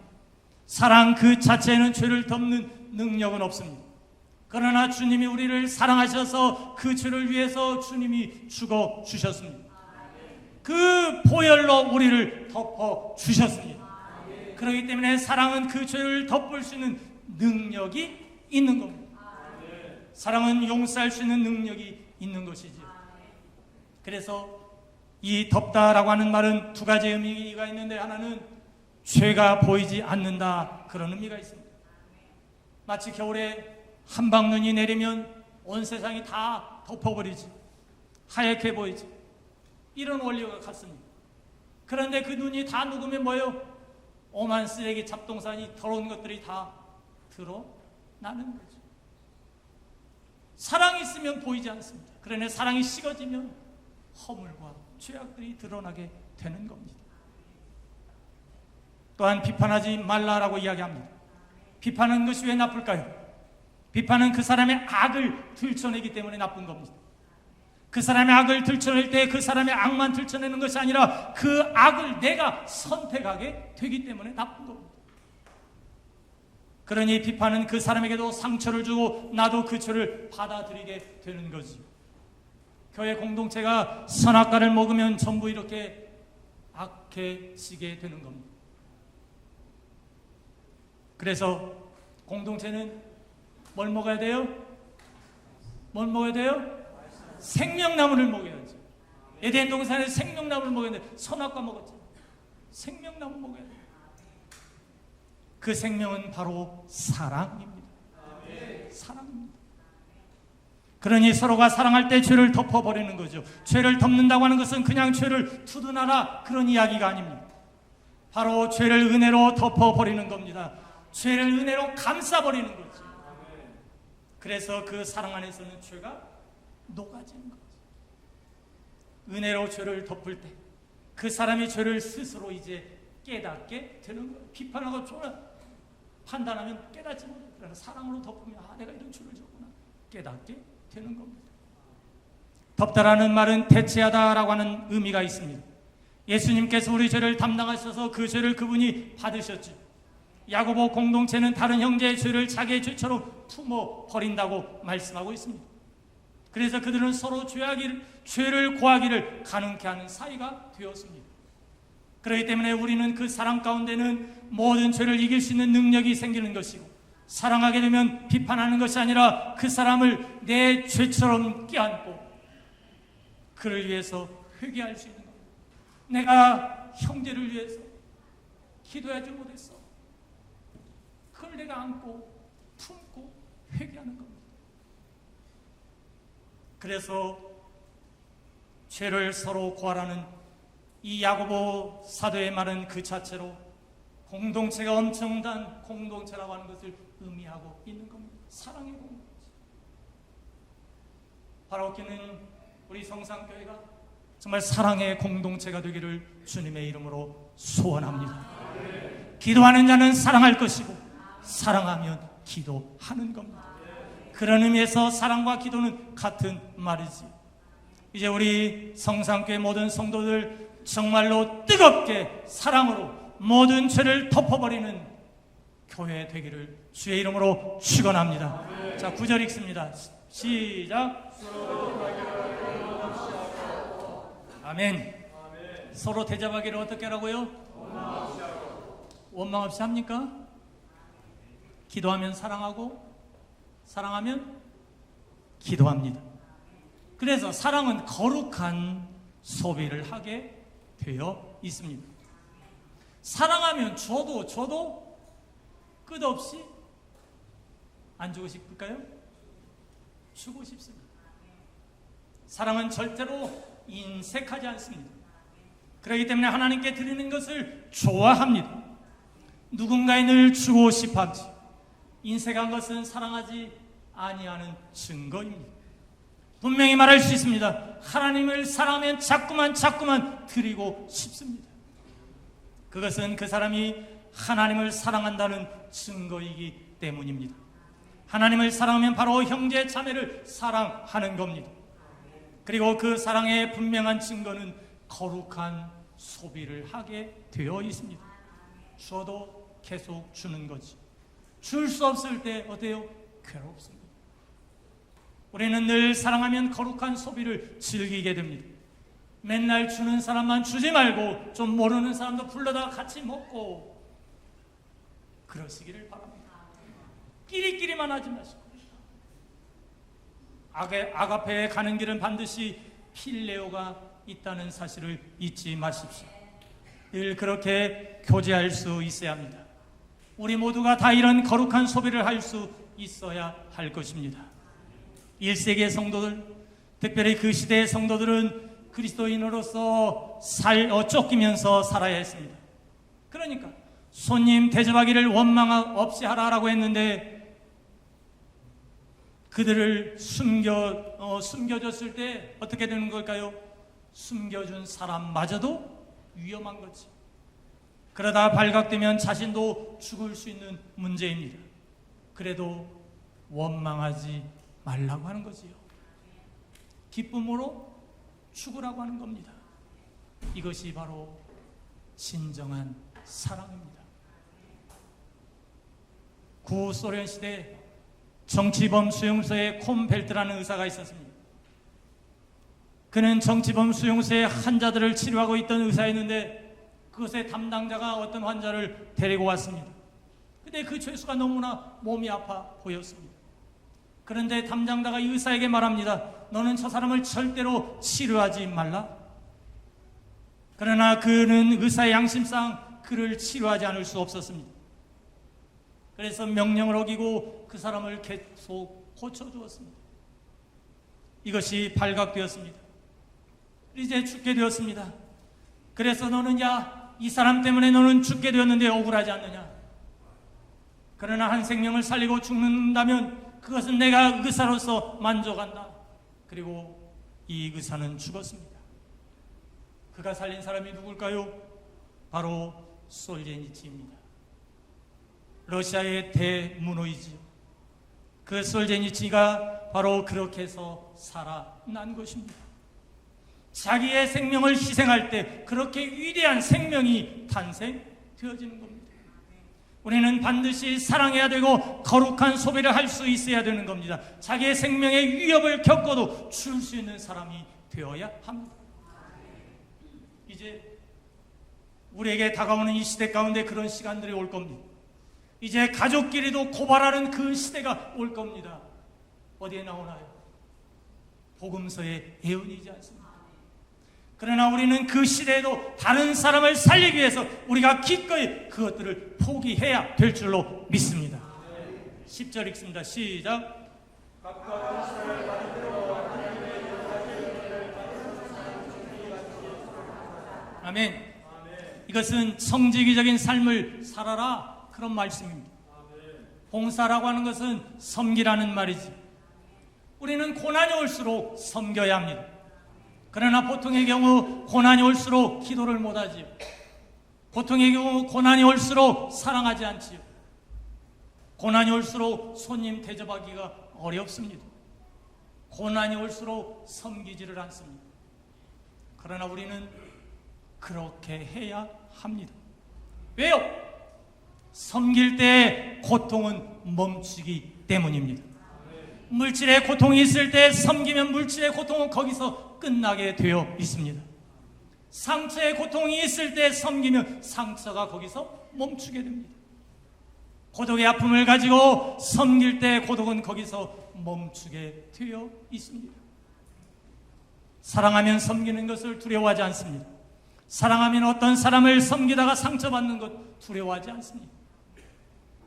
사랑 그 자체에는 죄를 덮는 능력은 없습니다. 그러나 주님이 우리를 사랑하셔서 그 죄를 위해서 주님이 죽어 주셨습니다. 그 보혈로 우리를 덮어 주셨습니다. 그렇기 때문에 사랑은 그 죄를 덮을 수 있는 능력이 있는 겁니다. 사랑은 용서할 수 있는 능력이 있는 것이지요. 그래서 이 덮다라고 하는 말은 두 가지 의미가 있는데, 하나는 죄가 보이지 않는다, 그런 의미가 있습니다. 마치 겨울에 한방눈이 내리면 온 세상이 다 덮어버리지, 하얗게 보이지. 이런 원리가 같습니다. 그런데 그 눈이 다 녹으면 뭐예요? 오만 쓰레기 잡동사니 더러운 것들이 다 드러나는 거죠. 사랑이 있으면 보이지 않습니다. 그러나 사랑이 식어지면 허물과 죄악들이 드러나게 되는 겁니다. 또한 비판하지 말라라고 이야기합니다. 비판하는 것이 왜 나쁠까요? 비판은 그 사람의 악을 들춰내기 때문에 나쁜 겁니다. 그 사람의 악을 들춰낼 때 그 사람의 악만 들춰내는 것이 아니라 그 악을 내가 선택하게 되기 때문에 나쁜 겁니다. 그러니 비판은 그 사람에게도 상처를 주고 나도 그 죄를 받아들이게 되는 거지요. 교회 공동체가 선악과를 먹으면 전부 이렇게 악해지게 되는 겁니다. 그래서 공동체는 뭘 먹어야 돼요? 뭘 먹어야 돼요? 생명나무를 먹어야죠. 에덴 동산에서 생명나무를 먹어야 돼요. 선악과 먹었죠. 생명나무 먹어야 돼요. 그 생명은 바로 사랑입니다. 사랑입니다. 그러니 서로가 사랑할 때 죄를 덮어버리는 거죠. 죄를 덮는다고 하는 것은 그냥 죄를 두둔하라 그런 이야기가 아닙니다. 바로 죄를 은혜로 덮어버리는 겁니다. 죄를 은혜로 감싸버리는 거죠. 그래서 그 사랑 안에서는 죄가 녹아지는 거죠. 은혜로 죄를 덮을 때 그 사람이 죄를 스스로 이제 깨닫게 되는 거예요. 비판하고 판단하면 깨닫지 못해요. 그러나 사랑으로 덮으면 내가 이런 죄를 졌구나 깨닫게 되는 겁니다. 덮다라는 말은 대체하다라고 하는 의미가 있습니다. 예수님께서 우리 죄를 담당하셔서 그 죄를 그분이 받으셨죠. 야고보 공동체는 다른 형제의 죄를 자기의 죄처럼 품어버린다고 말씀하고 있습니다. 그래서 그들은 서로 죄를 고하기를 가능케 하는 사이가 되었습니다. 그렇기 때문에 우리는 그 사랑 가운데는 모든 죄를 이길 수 있는 능력이 생기는 것이고, 사랑하게 되면 비판하는 것이 아니라 그 사람을 내 죄처럼 껴안고 그를 위해서 회개할 수 있는 겁니다. 내가 형제를 위해서 기도하지 못했어. 그걸 내가 안고 품고 회개하는 겁니다. 그래서 죄를 서로 고하라는 이 야고보 사도의 말은 그 자체로 공동체가 엄청난 공동체라고 하는 것을 의미하고 있는 겁니다. 사랑의 공동체. 바라옵기는 우리 성산교회가 정말 사랑의 공동체가 되기를 주님의 이름으로 소원합니다. 기도하는 자는 사랑할 것이고 사랑하면 기도하는 겁니다. 그런 의미에서 사랑과 기도는 같은 말이지. 이제 우리 성산교회 모든 성도들 정말로 뜨겁게 사랑으로 모든 죄를 덮어버리는 교회 되기를 주의 이름으로 축원합니다. 자, 9절 읽습니다. 시작. 아멘. 서로 대접하기를 어떻게 하라고요? 원망 없이 합니까? 기도하면 사랑하고 사랑하면 기도합니다. 그래서 사랑은 거룩한 소비를 하게 되어 있습니다. 사랑하면 줘도 끝없이 안 주고 싶을까요? 주고 싶습니다. 사랑은 절대로 인색하지 않습니다. 그렇기 때문에 하나님께 드리는 것을 좋아합니다. 누군가에 늘 주고 싶어하지. 인색한 것은 사랑하지 아니하는 증거입니다. 분명히 말할 수 있습니다. 하나님을 사랑하면 자꾸만 드리고 싶습니다. 그것은 그 사람이 하나님을 사랑한다는 증거이기 때문입니다. 하나님을 사랑하면 바로 형제 자매를 사랑하는 겁니다. 그리고 그 사랑의 분명한 증거는 거룩한 소비를 하게 되어 있습니다. 주어도 계속 주는 거지. 줄 수 없을 때 어때요? 괴롭습니다. 우리는 늘 사랑하면 거룩한 소비를 즐기게 됩니다. 맨날 주는 사람만 주지 말고 좀 모르는 사람도 불러다가 같이 먹고 그러시기를 바랍니다. 끼리끼리만 하지 마시고 아가페에 가는 길은 반드시 필레오가 있다는 사실을 잊지 마십시오. 늘 그렇게 교제할 수 있어야 합니다. 우리 모두가 다 이런 거룩한 소비를 할 수 있어야 할 것입니다. 1세기의 성도들, 특별히 그 시대의 성도들은 그리스도인으로서 쫓기면서 살아야 했습니다. 그러니까 손님 대접하기를 원망 없이 하라라고 했는데 그들을 숨겨줬을 때 어떻게 되는 걸까요? 숨겨준 사람마저도 위험한 거지. 그러다 발각되면 자신도 죽을 수 있는 문제입니다. 그래도 원망하지 말라고 하는 거지요. 기쁨으로 죽으라고 하는 겁니다. 이것이 바로 진정한 사랑입니다. 구소련 시대 정치범 수용소에 콤벨트라는 의사가 있었습니다. 그는 정치범 수용소의 환자들을 치료하고 있던 의사였는데 그것의 담당자가 어떤 환자를 데리고 왔습니다. 근데 그 죄수가 너무나 몸이 아파 보였습니다. 그런데 담당자가 이 의사에게 말합니다. 너는 저 사람을 절대로 치료하지 말라. 그러나 그는 의사의 양심상 그를 치료하지 않을 수 없었습니다. 그래서 명령을 어기고 그 사람을 계속 고쳐주었습니다. 이것이 발각되었습니다. 이제 죽게 되었습니다. 그래서 너는 이 사람 때문에 너는 죽게 되었는데 억울하지 않느냐? 그러나 한 생명을 살리고 죽는다면 그것은 내가 의사로서 만족한다. 그리고 이 의사는 죽었습니다. 그가 살린 사람이 누굴까요? 바로 솔제니치입니다. 러시아의 대문호이지요. 그 솔제니치가 바로 그렇게 해서 살아난 것입니다. 자기의 생명을 희생할 때 그렇게 위대한 생명이 탄생되어지는 겁니다. 우리는 반드시 사랑해야 되고 거룩한 소비를 할 수 있어야 되는 겁니다. 자기의 생명의 위협을 겪어도 줄 수 있는 사람이 되어야 합니다. 이제 우리에게 다가오는 이 시대 가운데 그런 시간들이 올 겁니다. 이제 가족끼리도 고발하는 그 시대가 올 겁니다. 어디에 나오나요? 복음서의 예언이지 않습니까? 그러나 우리는 그 시대에도 다른 사람을 살리기 위해서 우리가 기꺼이 그것들을 포기해야 될 줄로 믿습니다. 10절 읽습니다. 시작. 아멘. 이것은 성지기적인 삶을 살아라, 그런 말씀입니다. 봉사라고 하는 것은 섬기라는 말이지. 우리는 고난이 올수록 섬겨야 합니다. 그러나 보통의 경우 고난이 올수록 기도를 못하지요. 보통의 경우 고난이 올수록 사랑하지 않지요. 고난이 올수록 손님 대접하기가 어렵습니다. 고난이 올수록 섬기지를 않습니다. 그러나 우리는 그렇게 해야 합니다. 왜요? 섬길 때 고통은 멈추기 때문입니다. 물질의 고통이 있을 때 섬기면 물질의 고통은 거기서 끝나게 되어 있습니다. 상처의 고통이 있을 때 섬기면 상처가 거기서 멈추게 됩니다. 고독의 아픔을 가지고 섬길 때 고독은 거기서 멈추게 되어 있습니다. 사랑하면 섬기는 것을 두려워하지 않습니다. 사랑하면 어떤 사람을 섬기다가 상처받는 것 두려워하지 않습니다.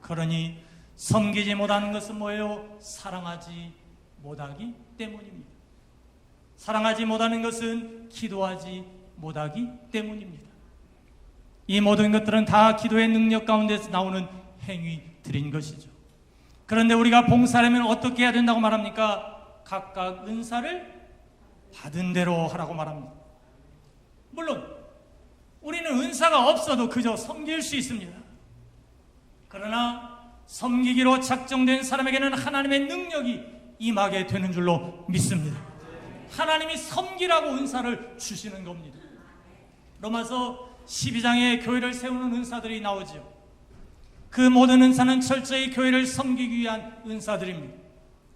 그러니 섬기지 못하는 것은 뭐예요? 사랑하지 못하기 때문입니다. 사랑하지 못하는 것은 기도하지 못하기 때문입니다. 이 모든 것들은 다 기도의 능력 가운데서 나오는 행위들인 것이죠. 그런데 우리가 봉사하려면 어떻게 해야 된다고 말합니까? 각각 은사를 받은 대로 하라고 말합니다. 물론 우리는 은사가 없어도 그저 섬길 수 있습니다. 그러나 섬기기로 작정된 사람에게는 하나님의 능력이 임하게 되는 줄로 믿습니다. 하나님이 섬기라고 은사를 주시는 겁니다. 로마서 12장에 교회를 세우는 은사들이 나오죠. 그 모든 은사는 철저히 교회를 섬기기 위한 은사들입니다.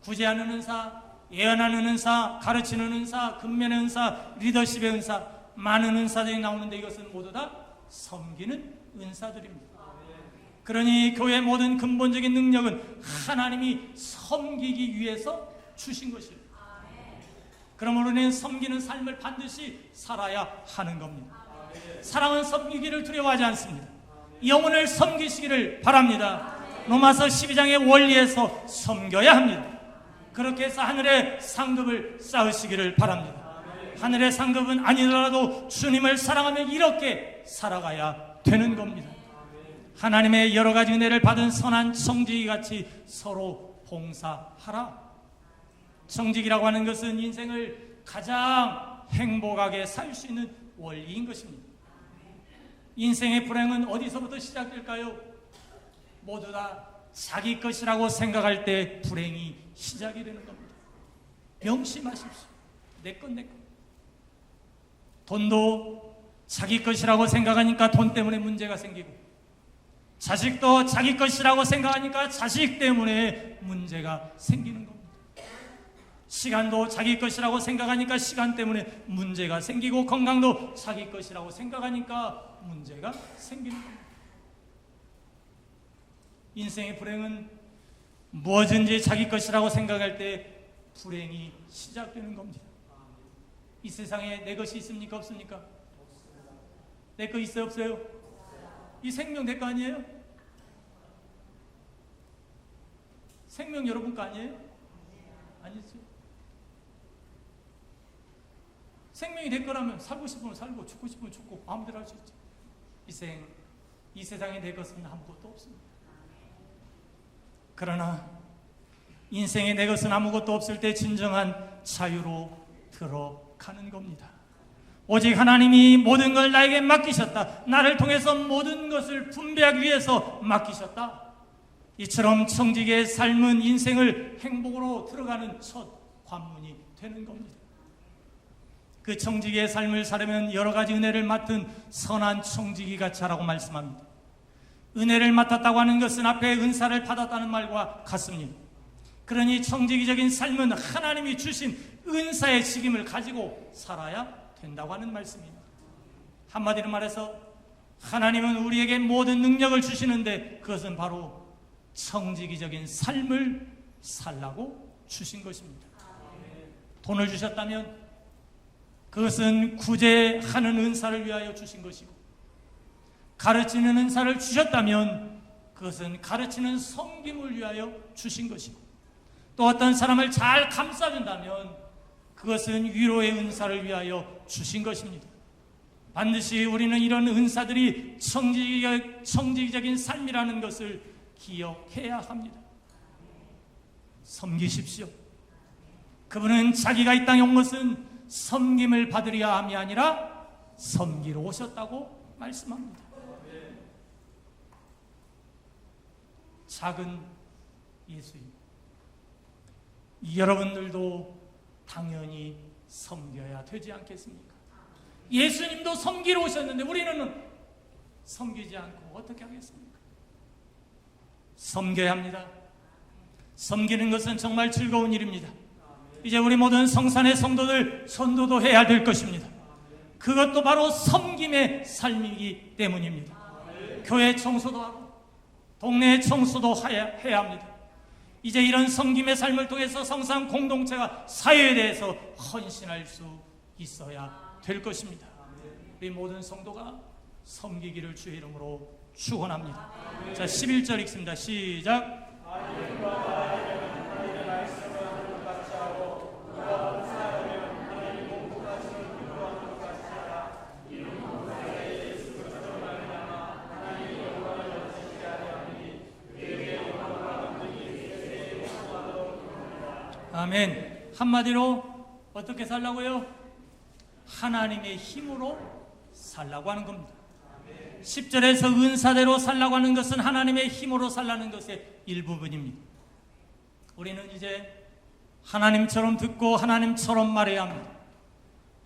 구제하는 은사, 예언하는 은사, 가르치는 은사, 근면의 은사, 리더십의 은사, 많은 은사들이 나오는데 이것은 모두 다 섬기는 은사들입니다. 그러니 교회의 모든 근본적인 능력은 하나님이 섬기기 위해서 주신 것입니다. 그러므로 우리는 섬기는 삶을 반드시 살아야 하는 겁니다. 사랑은 섬기기를 두려워하지 않습니다. 영혼을 섬기시기를 바랍니다. 로마서 12장의 원리에서 섬겨야 합니다. 그렇게 해서 하늘의 상급을 쌓으시기를 바랍니다. 하늘의 상급은 아니더라도 주님을 사랑하며 이렇게 살아가야 되는 겁니다. 하나님의 여러 가지 은혜를 받은 선한 청지기 같이 서로 봉사하라. 청지기라고 하는 것은 인생을 가장 행복하게 살 수 있는 원리인 것입니다. 인생의 불행은 어디서부터 시작될까요? 모두 다 자기 것이라고 생각할 때 불행이 시작이 되는 겁니다. 명심하십시오. 내 것, 내 것. 돈도 자기 것이라고 생각하니까 돈 때문에 문제가 생기고, 자식도 자기 것이라고 생각하니까 자식 때문에 문제가 생기는 겁니다. 시간도 자기 것이라고 생각하니까 시간 때문에 문제가 생기고, 건강도 자기 것이라고 생각하니까 문제가 생기는 겁니다. 인생의 불행은 무엇인지 자기 것이라고 생각할 때 불행이 시작되는 겁니다. 이 세상에 내 것이 있습니까? 없습니까? 내 거 있어요? 없어요? 이 생명 내 거 아니에요? 생명 여러분 거 아니에요? 아니죠. 생명이 내 거라면 살고 싶으면 살고 죽고 싶으면 죽고 마음대로 할 수 있죠. 이 세상에 내 것은 아무것도 없습니다. 그러나 인생에 내 것은 아무것도 없을 때 진정한 자유로 들어가는 겁니다. 오직 하나님이 모든 걸 나에게 맡기셨다. 나를 통해서 모든 것을 분배하기 위해서 맡기셨다. 이처럼 청지기의 삶은 인생을 행복으로 들어가는 첫 관문이 되는 겁니다. 그 청지기의 삶을 살려면 여러 가지 은혜를 맡은 선한 청지기 같이 하라고 말씀합니다. 은혜를 맡았다고 하는 것은 앞에 은사를 받았다는 말과 같습니다. 그러니 청지기적인 삶은 하나님이 주신 은사의 책임을 가지고 살아야 된다고 하는 말씀입니다. 한마디로 말해서 하나님은 우리에게 모든 능력을 주시는데 그것은 바로 청지기적인 삶을 살라고 주신 것입니다. 돈을 주셨다면 그것은 구제하는 은사를 위하여 주신 것이고, 가르치는 은사를 주셨다면 그것은 가르치는 섬김을 위하여 주신 것이고, 또 어떤 사람을 잘 감싸준다면 그것은 위로의 은사를 위하여 주신 것입니다. 반드시 우리는 이런 은사들이 청지기적인 삶이라는 것을 기억해야 합니다. 섬기십시오. 그분은 자기가 이 땅에 온 것은 섬김을 받으려 함이 아니라 섬기러 오셨다고 말씀합니다. 작은 예수님, 여러분들도 당연히 섬겨야 되지 않겠습니까? 예수님도 섬기러 오셨는데 우리는 섬기지 않고 어떻게 하겠습니까? 섬겨야 합니다. 섬기는 것은 정말 즐거운 일입니다. 이제 우리 모든 성산의 성도들 전도도 해야 될 것입니다. 그것도 바로 섬김의 삶이기 때문입니다. 교회 청소도 하고 동네 청소도 해야 합니다. 이제 이런 섬김의 삶을 통해서 성산 공동체가 사회에 대해서 헌신할 수 있어야 될 것입니다. 우리 모든 성도가 섬기기를 주의 이름으로 축원합니다. 자, 11절 읽습니다. 시작. 아멘. 한마디로 어떻게 살라고요? 하나님의 힘으로 살라고 하는 겁니다. 10절에서 은사대로 살라고 하는 것은 하나님의 힘으로 살라는 것의 일부분입니다. 우리는 이제 하나님처럼 듣고 하나님처럼 말해야 합니다.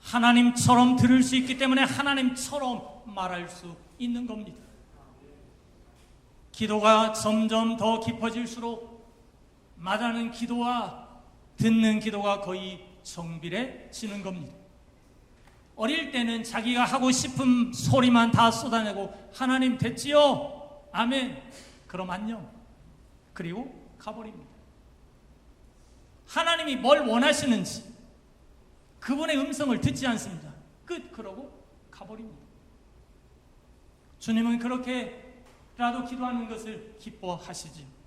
하나님처럼 들을 수 있기 때문에 하나님처럼 말할 수 있는 겁니다. 기도가 점점 더 깊어질수록 말하는 기도와 듣는 기도가 거의 정비례지는 겁니다. 어릴 때는 자기가 하고 싶은 소리만 다 쏟아내고 하나님 됐지요? 아멘. 그럼 안녕. 그리고 가버립니다. 하나님이 뭘 원하시는지 그분의 음성을 듣지 않습니다. 끝. 그러고 가버립니다. 주님은 그렇게라도 기도하는 것을 기뻐하시지.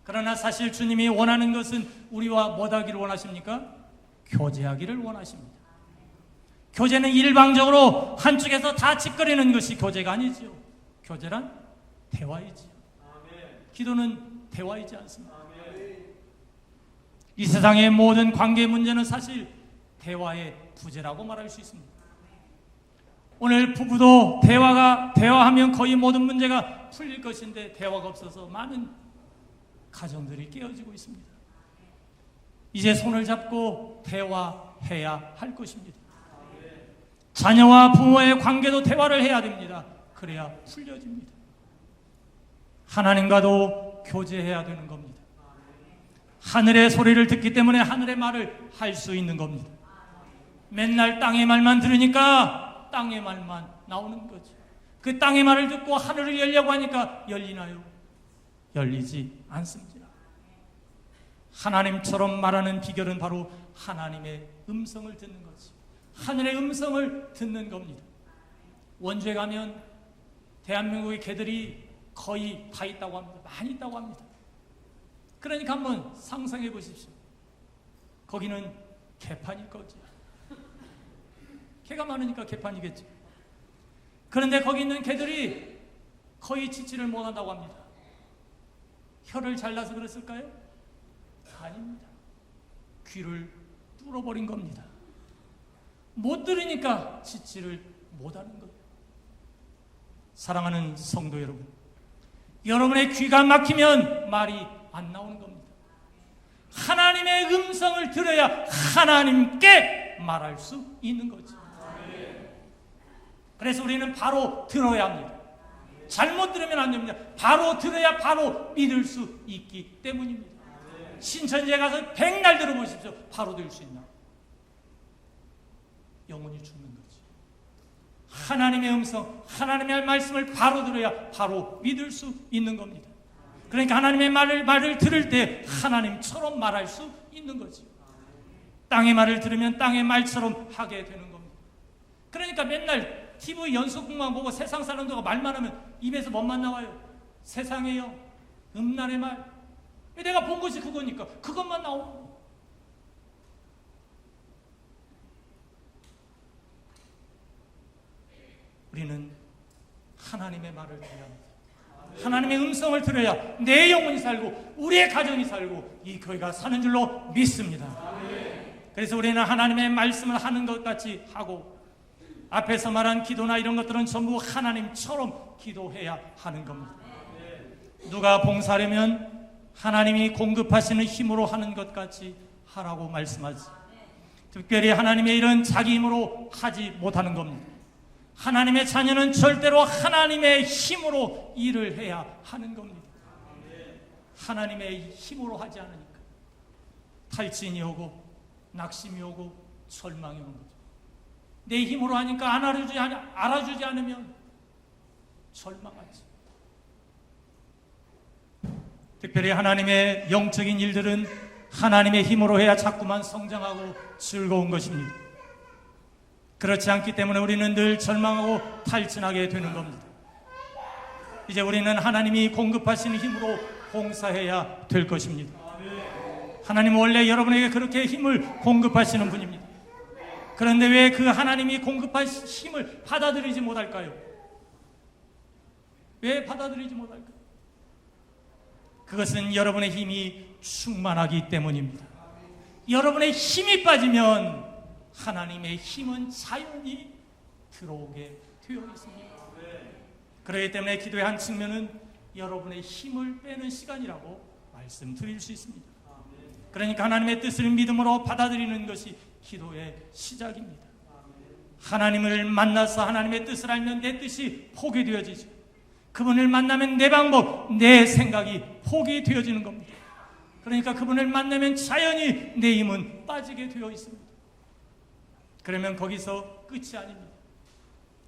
그러나 사실 주님이 원하는 것은 우리와 뭐하기를 원하십니까? 교제하기를 원하십니다. 교제는 일방적으로 한쪽에서 다 짓거리는 것이 교제가 아니죠. 교제란 대화이지요. 기도는 대화이지 않습니다. 이 세상의 모든 관계 문제는 사실 대화의 부재라고 말할 수 있습니다. 오늘 부부도 대화하면 거의 모든 문제가 풀릴 것인데 대화가 없어서 많은 가정들이 깨어지고 있습니다. 이제 손을 잡고 대화해야 할 것입니다. 자녀와 부모의 관계도 대화를 해야 됩니다. 그래야 풀려집니다. 하나님과도 교제해야 되는 겁니다. 하늘의 소리를 듣기 때문에 하늘의 말을 할 수 있는 겁니다. 맨날 땅의 말만 들으니까 땅의 말만 나오는 거죠. 그 땅의 말을 듣고 하늘을 열려고 하니까 열리나요? 열리지 않습니다. 하나님처럼 말하는 비결은 바로 하나님의 음성을 듣는 거죠. 하늘의 음성을 듣는 겁니다. 원주에 가면 대한민국의 개들이 거의 다 있다고 합니다. 많이 있다고 합니다. 그러니까 한번 상상해 보십시오. 거기는 개판일 거죠. 개가 많으니까 개판이겠죠. 그런데 거기 있는 개들이 거의 지지를 못한다고 합니다. 혀를 잘라서 그랬을까요? 아닙니다. 귀를 뚫어버린 겁니다. 못 들으니까 지지를 못하는 거예요. 사랑하는 성도 여러분, 여러분의 귀가 막히면 말이 안 나오는 겁니다. 하나님의 음성을 들어야 하나님께 말할 수 있는 거죠. 그래서 우리는 바로 들어야 합니다. 잘못 들으면 안 됩니다. 바로 들어야 바로 믿을 수 있기 때문입니다. 신천지에 가서 백날 들어보십시오. 바로 들 수 있나? 영혼이 죽는 거지. 하나님의 음성, 하나님의 말씀을 바로 들어야 바로 믿을 수 있는 겁니다. 그러니까 하나님의 말을 들을 때 하나님처럼 말할 수 있는 거지. 땅의 말을 들으면 땅의 말처럼 하게 되는 겁니다. 그러니까 맨날 TV 연속극만 보고 세상 사람들과 말만 하면 입에서 뭔만 나와요? 세상에요. 음란의 말. 내가 본 것이 그거니까 그것만 나오고. 우리는 하나님의 말을 들어야 합니다. 하나님의 음성을 들어야 내 영혼이 살고 우리의 가정이 살고 이 교회가 사는 줄로 믿습니다. 그래서 우리는 하나님의 말씀을 하는 것 같이 하고 앞에서 말한 기도나 이런 것들은 전부 하나님처럼 기도해야 하는 겁니다. 누가 봉사하려면 하나님이 공급하시는 힘으로 하는 것 같이 하라고 말씀하지. 특별히 하나님의 일은 자기 힘으로 하지 못하는 겁니다. 하나님의 자녀는 절대로 하나님의 힘으로 일을 해야 하는 겁니다. 하나님의 힘으로 하지 않으니까 탈진이 오고 낙심이 오고 절망이 오는 거죠. 내 힘으로 하니까 알아주지 않으면 절망하지. 특별히 하나님의 영적인 일들은 하나님의 힘으로 해야 자꾸만 성장하고 즐거운 것입니다. 그렇지 않기 때문에 우리는 늘 절망하고 탈진하게 되는 겁니다. 이제 우리는 하나님이 공급하시는 힘으로 봉사해야 될 것입니다. 하나님은 원래 여러분에게 그렇게 힘을 공급하시는 분입니다. 그런데 왜 그 하나님이 공급하신 힘을 받아들이지 못할까요? 왜 받아들이지 못할까요? 그것은 여러분의 힘이 충만하기 때문입니다. 여러분의 힘이 빠지면 하나님의 힘은 자연히 들어오게 되어 있습니다. 그렇기 때문에 기도의 한 측면은 여러분의 힘을 빼는 시간이라고 말씀드릴 수 있습니다. 그러니까 하나님의 뜻을 믿음으로 받아들이는 것이 기도의 시작입니다. 하나님을 만나서 하나님의 뜻을 알면 내 뜻이 포기되어지죠. 그분을 만나면 내 방법, 내 생각이 포기되어지는 겁니다. 그러니까 그분을 만나면 자연히 내 힘은 빠지게 되어 있습니다. 그러면 거기서 끝이 아닙니다.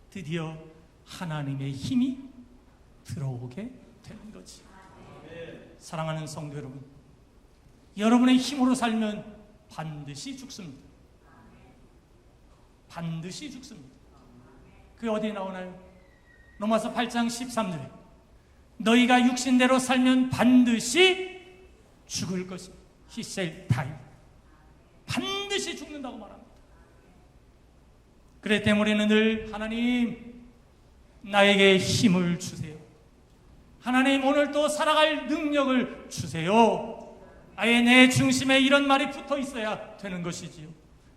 드디어 하나님의 힘이 들어오게 되는 거지. 사랑하는 성도 여러분, 여러분의 힘으로 살면 반드시 죽습니다. 반드시 죽습니다. 그게 어디에 나오나요? 로마서 8장 13절에 너희가 육신대로 살면 반드시 죽을 것입니다. He shall die. 반드시 죽는다고 말합니다. 그렇기 때문에 우리는 늘 하나님 나에게 힘을 주세요. 하나님 오늘 또 살아갈 능력을 주세요. 아예 내 중심에 이런 말이 붙어 있어야 되는 것이지요.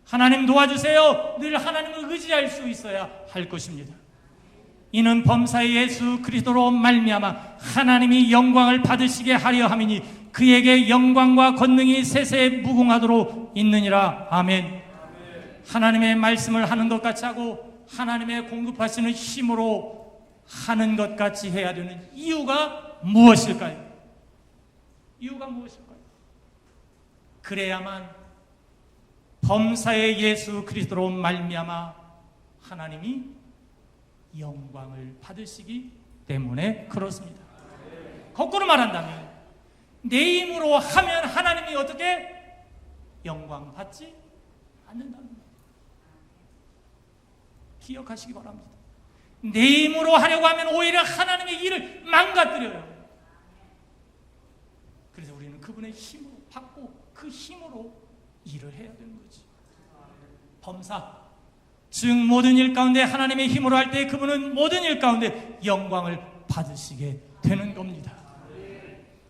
하나님 도와주세요. 늘 하나님을 의지할 수 있어야 할 것입니다. 이는 범사의 예수 그리스도로 말미암아 하나님이 영광을 받으시게 하려 함이니 그에게 영광과 권능이 세세 무궁하도록 있느니라. 아멘. 하나님의 말씀을 하는 것 같이 하고 하나님의 공급하시는 힘으로 하는 것 같이 해야 되는 이유가 무엇일까요? 이유가 무엇일까요? 그래야만 범사의 예수 그리스도로 말미암아 하나님이 영광을 받으시기 때문에 그렇습니다. 거꾸로 말한다면 내 힘으로 하면 하나님이 어떻게 영광 받지 않는다는 것. 기억하시기 바랍니다. 내 힘으로 하려고 하면 오히려 하나님의 일을 망가뜨려요. 그래서 우리는 그분의 힘으로 받고 그 힘으로 일을 해야 되는 거지. 범사, 즉 모든 일 가운데 하나님의 힘으로 할 때 그분은 모든 일 가운데 영광을 받으시게 되는 겁니다.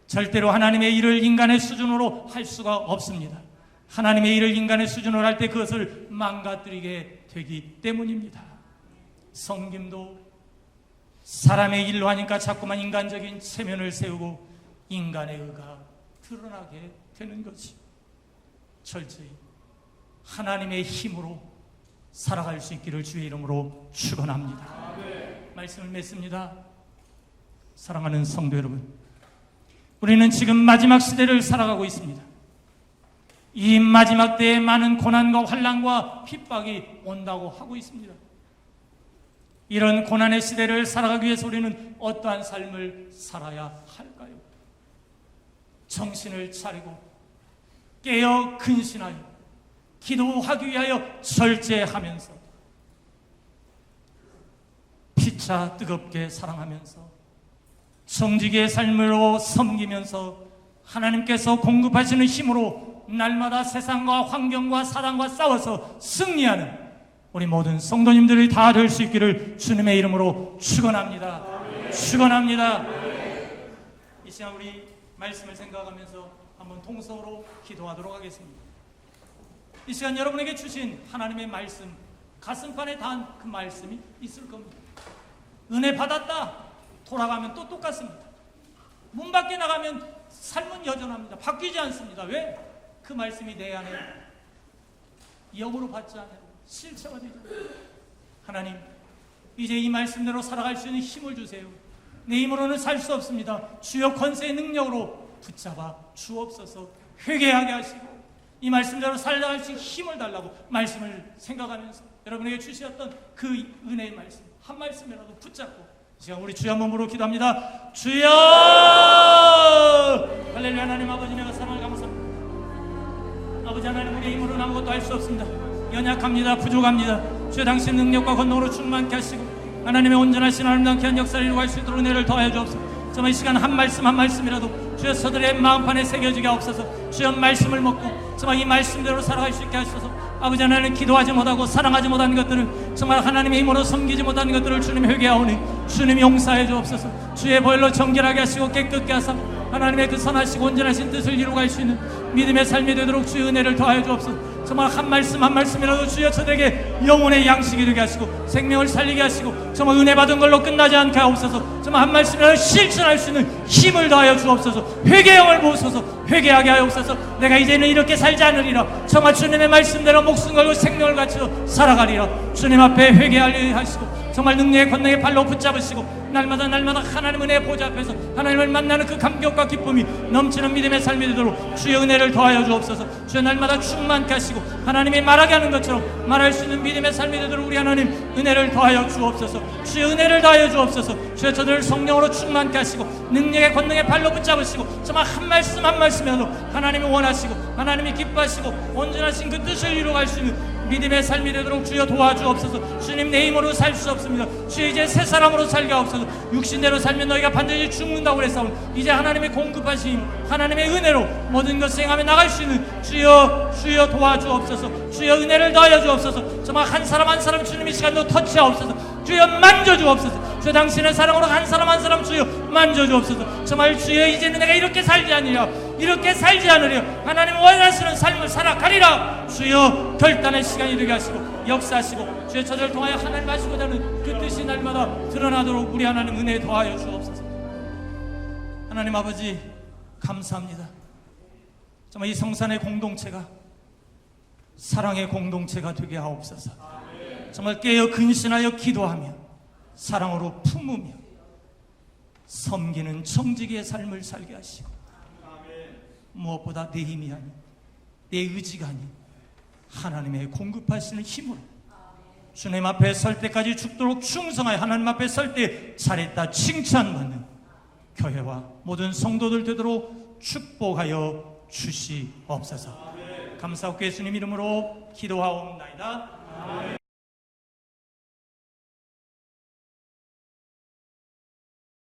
절대로 하나님의 일을 인간의 수준으로 할 수가 없습니다. 하나님의 일을 인간의 수준으로 할 때 그것을 망가뜨리게 되기 때문입니다. 섬김도 사람의 일로 하니까 자꾸만 인간적인 체면을 세우고 인간의 의가 드러나게 되는 거지. 철저히 하나님의 힘으로 살아갈 수 있기를 주의 이름으로 축원합니다. 말씀을 맺습니다. 사랑하는 성도 여러분, 우리는 지금 마지막 시대를 살아가고 있습니다. 이 마지막 때에 많은 고난과 환난과 핍박이 온다고 하고 있습니다. 이런 고난의 시대를 살아가기 위해서 우리는 어떠한 삶을 살아야 할까요? 정신을 차리고 깨어 근신하여 기도하기 위하여 절제하면서 피차 뜨겁게 사랑하면서 정직의 삶으로 섬기면서 하나님께서 공급하시는 힘으로 날마다 세상과 환경과 사단과 싸워서 승리하는 우리 모든 성도님들이 다 될 수 있기를 주님의 이름으로 축원합니다. 축원합니다. 이 시간 우리 말씀을 생각하면서 한번 통성으로 기도하도록 하겠습니다. 이 시간 여러분에게 주신 하나님의 말씀, 가슴판에 단 그 말씀이 있을 겁니다. 은혜 받았다 돌아가면 또 똑같습니다. 문 밖에 나가면 삶은 여전합니다. 바뀌지 않습니다. 왜? 그 말씀이 내 안에 영으로 받지 않아요. 실체가 되죠. 하나님, 이제 이 말씀대로 살아갈 수 있는 힘을 주세요. 내 힘으로는 살 수 없습니다. 주여 권세의 능력으로 붙잡아 주옵소서. 회개하게 하시고 이 말씀대로 살아갈 수 있는 힘을 달라고 말씀을 생각하면서 여러분에게 주셨던 그 은혜의 말씀 한 말씀이라도 붙잡고 지금 우리 주여 한번 부르고 기도합니다. 주여! 할렐루야. 하나님 아버지, 내가 사랑을 감사합니다. 아버지 하나님, 우리의 힘으로는 아무것도 할 수 없습니다. 연약합니다. 부족합니다. 주여 당신 능력과 권능으로 충만케 하시고 하나님의 온전하신 아름다운 귀한 역사를 이루어갈 수 있도록 은혜를 더하여 주옵소서. 정말 이 시간 한 말씀 한 말씀이라도 주여 저들의 마음판에 새겨지게 하옵소서. 주여 말씀을 먹고 정말 이 말씀대로 살아갈 수 있게 하소서. 아버지 하나님, 기도하지 못하고 사랑하지 못한 것들을 정말 하나님의 힘으로 섬기지 못한 것들을 주님 회개하오니 주님 용서해 주옵소서. 주의 보혈로 정결하게 하시고 깨끗게 하사 하나님의 그 선하시고 온전하신 뜻을 이루어갈 수 있는 믿음의 삶이 되도록 주의 은혜를 더하여 주옵소서. 정말 한 말씀 한 말씀이라도 주여 저에게 영혼의 양식이 되게 하시고 생명을 살리게 하시고 정말 은혜 받은 걸로 끝나지 않게 하옵소서. 정말 한 말씀이라도 실천할 수 있는 힘을 더하여 주옵소서. 회개형을 보소서. 회개하게 하옵소서. 내가 이제는 이렇게 살지 않으리라. 정말 주님의 말씀대로 목숨 걸고 생명을 바쳐 살아가리라. 주님 앞에 회개하려 하시고 정말 능력의 권능의 발로 붙잡으시고 날마다 하나님 은혜의 보좌 앞에서 하나님을 만나는 그 감격과 기쁨이 넘치는 믿음의 삶이 되도록 주의 은혜를 더하여 주옵소서. 주여 날마다 충만케 하시고 하나님이 말하게 하는 것처럼 말할 수 있는 믿음의 삶이 되도록 우리 하나님 은혜를 더하여 주옵소서. 주의 은혜를 더하여 주옵소서. 주여 저들을 성령으로 충만케 하시고 능력의 권능의 발로 붙잡으시고 정말 한 말씀 한 말씀이라도 하나님이 원하시고 하나님이 기뻐하시고 온전하신 그 뜻을 이루어갈 수 있는 믿음의 삶이 되도록 주여 도와주옵소서. 주님, 내 힘으로 살 수 없습니다. 주여 이제 새 사람으로 살게 하옵소서. 육신대로 살면 너희가 반드시 죽는다고 그랬사오니 이제 하나님의 공급하신 하나님의 은혜로 모든 것을 행하며 나갈 수 있는 주여 도와주옵소서. 주여 은혜를 더하여 주옵소서. 정말 한 사람 한 사람 주님이 시간도 터치하옵소서. 주여 만져주옵소서. 주여 당신의 사랑으로 한 사람 한 사람 주여 만져주옵소서. 정말 주여 이제는 내가 이렇게 살지 않으려, 이렇게 살지 않으려 하나님 원하시는 삶을 살아가리라. 주여 결단의 시간이 되게 하시고 역사하시고 주여 저를 통하여 하나님 하시고자 하는 그 뜻이 날마다 드러나도록 우리 하나님 은혜 더하여 주옵소서. 하나님 아버지 감사합니다. 정말 이 성산의 공동체가 사랑의 공동체가 되게 하옵소서. 정말 깨어 근신하여 기도하며 사랑으로 품으며 섬기는 청지기의 삶을 살게 하시고 무엇보다 내 힘이 아닌 내 의지가 아닌 하나님의 공급하시는 힘으로 주님 앞에 설 때까지 죽도록 충성하여 하나님 앞에 설 때 잘했다 칭찬받는 교회와 모든 성도들 되도록 축복하여 주시옵소서. 감사하고 예수님 이름으로 기도하옵나이다. 아멘.